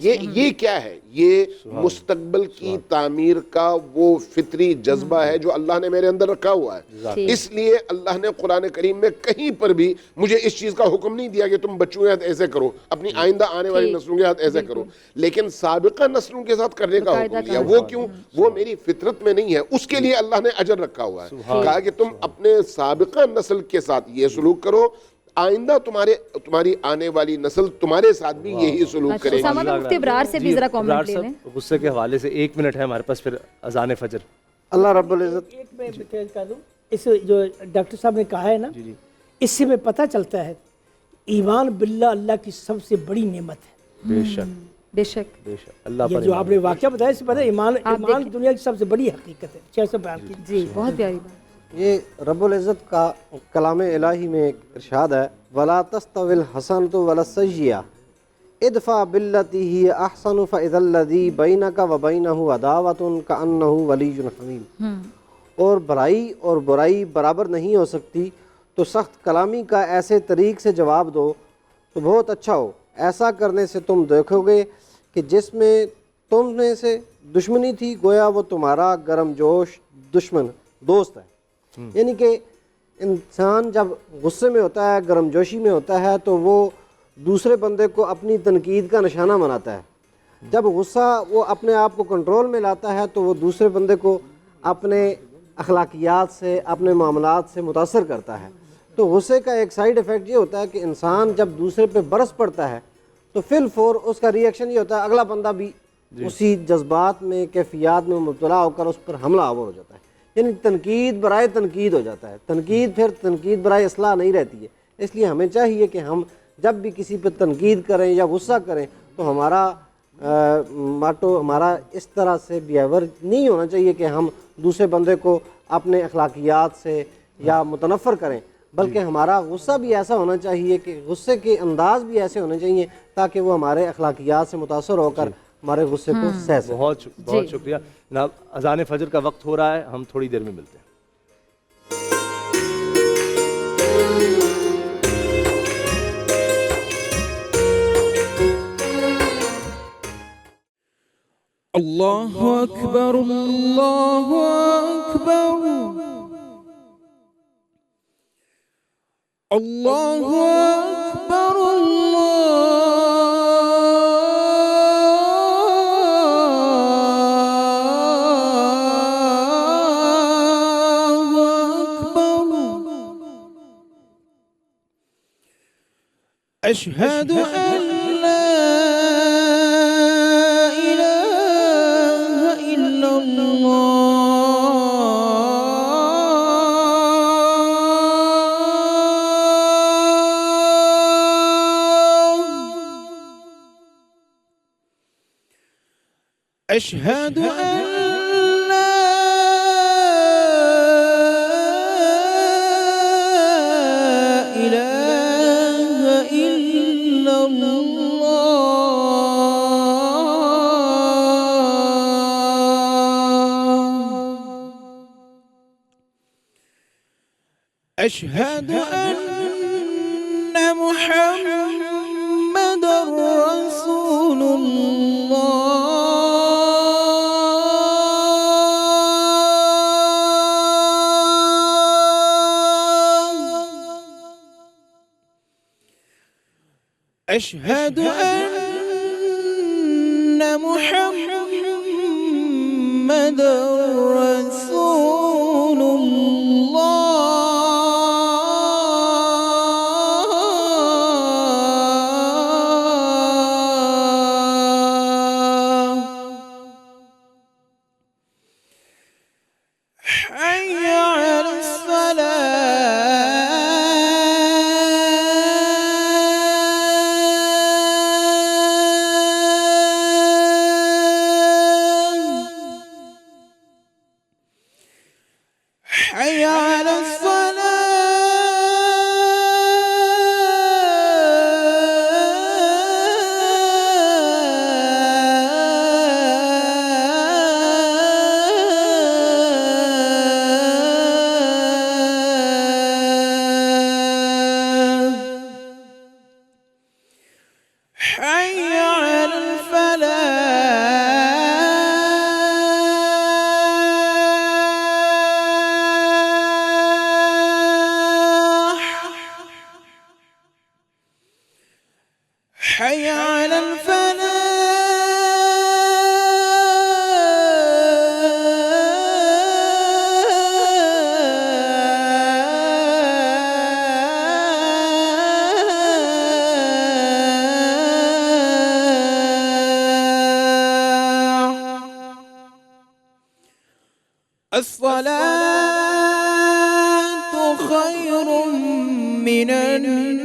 یہ کیا ہے؟ یہ مستقبل کی تعمیر کا وہ فطری جذبہ ہے جو اللہ نے میرے اندر رکھا ہوا ہے. اس لیے اللہ نے قرآن کریم میں کہیں پر بھی مجھے اس چیز کا حکم نہیں دیا کہ تم بچوں کے ساتھ ایسے کرو, اپنی آئندہ آنے والی نسلوں کے ساتھ ایسے کرو, لیکن سابقہ نسلوں کے ساتھ کرنے کا حکم دیا. وہ کیوں؟ وہ میری فطرت میں نہیں ہے, اس کے لیے اللہ نے اجر رکھا ہوا ہے. کہا کہ تم اپنے سابقہ نسل کے ساتھ یہ سلوک کرو, آئندہ تمہاری آنے والی نسل تمہارے ساتھ بھی یہی سلوک کرے گی. مفتی ابرار سے بھی ذرا کامنٹ لے لیں. غصے کے حوالے سے 1 منٹ ہے ہمارے پاس, پھر اذان فجر. اللہ رب العزت, ایک میں تیز کر دوں, اس جو ڈاکٹر صاحب نے کہا ہے نا, اس سے میں پتہ چلتا ہے ایمان باللہ اللہ کی سب سے بڑی نعمت ہے. بے شک بے شک بے شک. اللہ یہ جو آپ نے واقعہ بتایا اس سے پتہ ہے ایمان دنیا کی سب سے بڑی حقیقت ہے. شیخ صاحب بیان کیجیے. جی بہت پیاری بات. یہ رب العزت کا کلام الہی میں ایک ارشاد ہے وَلَا تَسْتَوِي الْحَسَنَةُ وَلَا السَّيِّئَةُ ادْفَعْ بِالَّتِي هِيَ أَحْسَنُ فَإِذَا الَّذِي بَيْنَكَ وَبَيْنَهُ عَدَاوَةٌ كَأَنَّهُ وَلِيٌّ حَمِيمٌ، اور بھلائی اور برائی برابر نہیں ہو سکتی، تو سخت کلامی کا ایسے طریق سے جواب دو تو بہت اچھا ہو۔ ایسا کرنے سے تم دیکھو گے کہ جس میں تم میں سے دشمنی تھی گویا وہ تمہارا گرم جوش دشمن دوست ہے۔ یعنی کہ انسان جب غصے میں ہوتا ہے، گرم جوشی میں ہوتا ہے، تو وہ دوسرے بندے کو اپنی تنقید کا نشانہ بناتا ہے۔ جب غصہ وہ اپنے آپ کو کنٹرول میں لاتا ہے تو وہ دوسرے بندے کو اپنے اخلاقیات سے، اپنے معاملات سے متاثر کرتا ہے۔ تو غصے کا ایک سائیڈ ایفیکٹ یہ ہوتا ہے کہ انسان جب دوسرے پہ برس پڑتا ہے تو فی الفور اس کا ریئیکشن یہ ہوتا ہے اگلا بندہ بھی اسی جذبات میں، کیفیات میں مبتلا ہو کر اس پر حملہ آور ہو جاتا ہے، یعنی تنقید برائے تنقید ہو جاتا ہے۔ تنقید برائے اصلاح نہیں رہتی ہے۔ اس لیے ہمیں چاہیے کہ ہم جب بھی کسی پہ تنقید کریں یا غصہ کریں تو ہمارا ماٹو، ہمارا اس طرح سے بیہیور نہیں ہونا چاہیے کہ ہم دوسرے بندے کو اپنے اخلاقیات سے یا متنفر کریں، بلکہ ہمارا غصہ بھی ایسا ہونا چاہیے کہ غصے کے انداز بھی ایسے ہونے چاہیے تاکہ وہ ہمارے اخلاقیات سے متاثر ہو کر ہمارے غصے کو سہ سکیں۔ بہت شکریہ جناب۔ اذان فجر کا وقت ہو رہا ہے، ہم تھوڑی دیر میں ملتے ہیں۔ اللہ اکبر اللہ اکبر اللہ اکبر اللہ اکبر اشہد ان أشهد أن لا إله إلا الله أشهد أن محمد رسول الله أشهد أن محمد رسول الله حي على حي على الصلاة حي على الفلاح حي على الفلاح الصلاة خير من النوم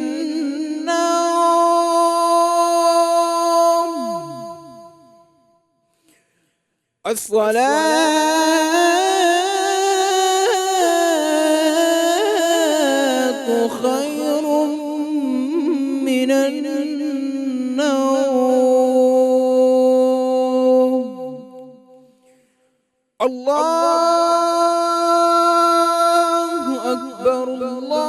الصلاة اللہ اکبر اللہ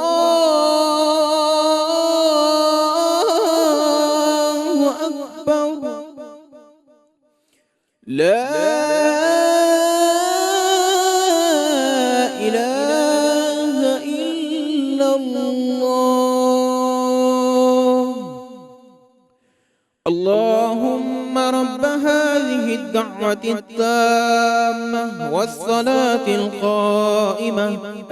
اکبر لا الہ الا اللہ اللهم رب هذه الدعوة التامة والصلاة القائمة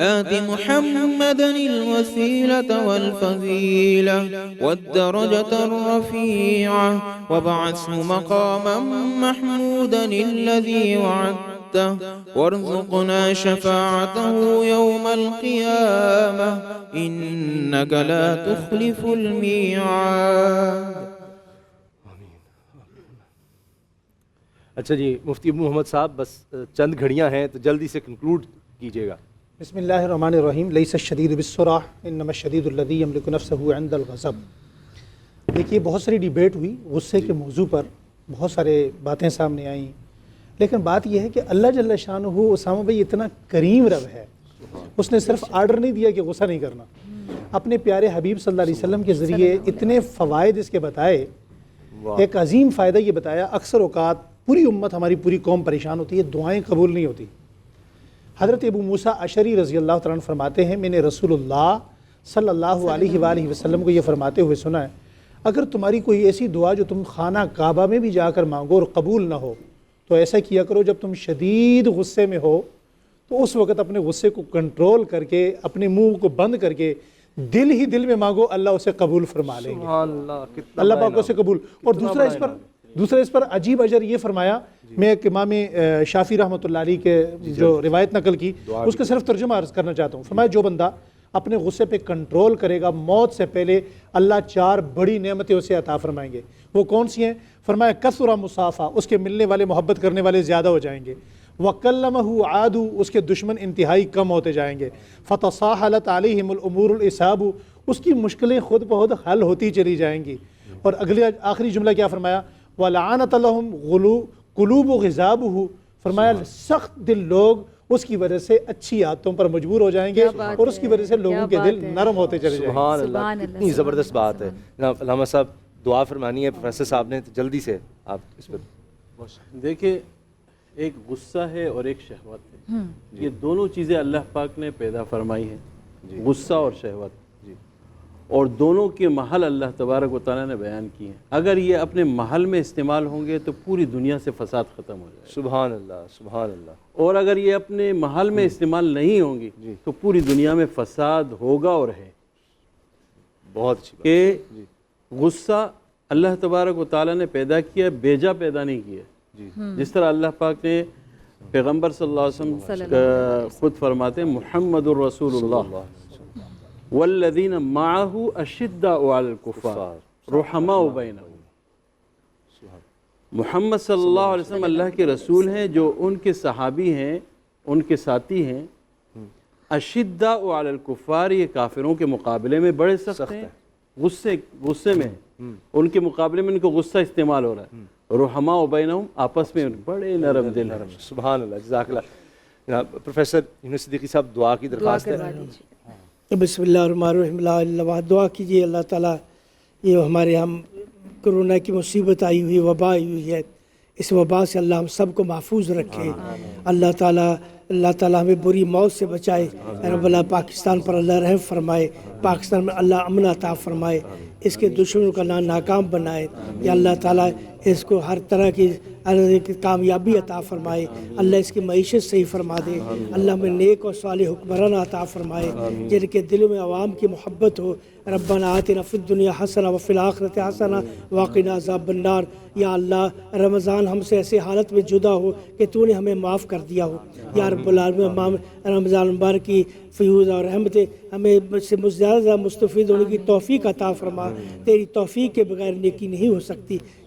آت محمدا الوسيلة والفضيلة والدرجة الرفيعة وابعثه مقاما محمودا الذي وعدته وارزقنا شفاعته يوم القيامة إنك لا تخلف الميعاد. اچھا جی مفتی ابو محمد صاحب بس چند گھڑیاں ہیں تو جلدی سے کنکلوڈ کیجیے گا. بسم اللہ الرحمن الرحیم. لیس الشدید بالسرعہ انما الشدید الذی یملک نفسہ عند الغضب. دیکھیے بہت ساری ڈیبیٹ ہوئی غصے کے موضوع پر, بہت سارے باتیں سامنے آئیں, لیکن بات یہ ہے کہ اللہ جل شانہ اسامہ بھائی اتنا کریم رب ہے, اس نے صرف آرڈر نہیں دیا کہ غصہ نہیں کرنا, اپنے پیارے حبیب صلی اللہ علیہ وسلم کے ذریعے اتنے فوائد اس کے بتائے. ایک عظیم فائدہ یہ بتایا, اکثر اوقات پوری امت ہماری پوری قوم پریشان ہوتی ہے, دعائیں قبول نہیں ہوتی. حضرت ابو موسیٰ اشعری رضی اللہ تعالیٰ عنہ فرماتے ہیں میں نے رسول اللہ صلی اللہ علیہ وآلہ وسلم کو یہ فرماتے ہوئے سنا ہے, اگر تمہاری کوئی ایسی دعا جو تم خانہ کعبہ میں بھی جا کر مانگو اور قبول نہ ہو تو ایسا کیا کرو جب تم شدید غصے میں ہو تو اس وقت اپنے غصے کو کنٹرول کر کے اپنے منہ کو بند کر کے دل ہی دل میں مانگو, اللہ اسے قبول فرما لیں گے. اللہ پاک اسے قبول. اور دوسرا اس پر عجیب اجر یہ فرمایا, میں ایک امام شافعی رحمۃ اللہ علیہ کے جو روایت نقل کی اس کا صرف ترجمہ عرض کرنا چاہتا ہوں. فرمایا جو بندہ اپنے غصے پہ کنٹرول کرے گا موت سے پہلے اللہ 4 بڑی نعمتیں اسے عطا فرمائیں گے. وہ کون سی ہیں؟ فرمایا کثر مصافہ, اس کے ملنے والے محبت کرنے والے زیادہ ہو جائیں گے. وَكَلَّمَهُ عَادُ, اس کے دشمن انتہائی کم ہوتے جائیں گے. فَتَصَاحَلَتْ عَلَيْهِمُ الْأُمُورُ الْإِسَابُ, اس کی مشکلیں خود بخود حل ہوتی چلی جائیں گی. اور آخری جملہ کیا فرمایا؟ وَلَعَانَتَ لَهُمْ قُلُوبُ غِذَابُهُ, فرمایا سخت دل لوگ اس کی وجہ سے اچھی عادتوں پر مجبور ہو جائیں گے اور اس کی وجہ سے لوگوں کے دل نرم ہوتے چلے جائیں گے. سبحان اللہ, کتنی زبردست بات ہے. علامہ صاحب دعا فرمانی ہے پروفیسر صاحب نے, تو جلدی سے آپ اس پر. دیکھیں ایک غصہ ہے اور ایک شہوت ہے, یہ دونوں چیزیں اللہ پاک نے پیدا فرمائی ہیں, غصہ اور شہوت, اور دونوں کے محل اللہ تبارک و تعالیٰ نے بیان کی ہیں. اگر یہ اپنے محل میں استعمال ہوں گے تو پوری دنیا سے فساد ختم ہو جائے. سبحان اللہ سبحان اللہ. اور اگر یہ اپنے محل میں استعمال نہیں ہوں گی تو پوری دنیا میں فساد ہوگا اور ہے. بہت اچھی بات کہ غصہ اللہ تبارک و تعالیٰ نے پیدا کیا, بیجا پیدا نہیں کیا. جس طرح اللہ پاک نے پیغمبر صلی اللہ علیہ وسلم خود فرماتے ہیں محمد الرسول اللہ والذین معہ اشداء علی الکفار رحماء بینہم. محمد صلی اللہ علیہ وسلم اللہ کے رسول ہیں جو ان کے صحابی ہیں, ان کے ساتھی ہیں. اشداء علی الکفار, یہ کافروں کے مقابلے میں بڑے سخت ہیں, غصے میں ہیں, ان کے مقابلے میں ان کو غصہ استعمال ہو رہا ہے. رحماء بینہم, آپس میں بڑے نرم دل ہیں. سبحان اللہ, جزاک اللہ. پروفیسر یونس صدیقی صاحب دعا کی درخواست ہے. بسم اللہ الرحمن الرحیم. اللہ دعا کیجیے اللہ تعالیٰ یہ ہمارے ہم کرونا کی مصیبت آئی ہوئی, وبا آئی ہوئی ہے, اس وبا سے اللہ ہم سب کو محفوظ رکھے. اللہ تعالیٰ ہمیں بری موت سے بچائے. رب اللہ پاکستان پر اللہ رحم فرمائے, پاکستان میں اللہ امن عطا فرمائے, اس کے دشمنوں کا ناکام بنائے. یا اللہ تعالیٰ اس کو ہر طرح کی کامیابی عطا فرمائے. اللہ اس کی معیشت صحیح فرما دے. اللہ میں نیک اور صالح حکمران عطا فرمائے جن کے دلوں میں عوام کی محبت ہو. ربنا آتنا فی الدنیا حسنہ وفی الآخرۃ حسنہ وقنا عذاب النار. یا اللہ رمضان ہم سے ایسے حالت میں جدا ہو کہ تو نے ہمیں معاف کر دیا ہو. یا رب العالمین رمضان مبارک کی فیوز اور رحمتیں ہمیں سے زیادہ مستفید ہونے کی توفیق عطا فرما. تیری توفیق کے بغیر نیکی نہیں ہو سکتی.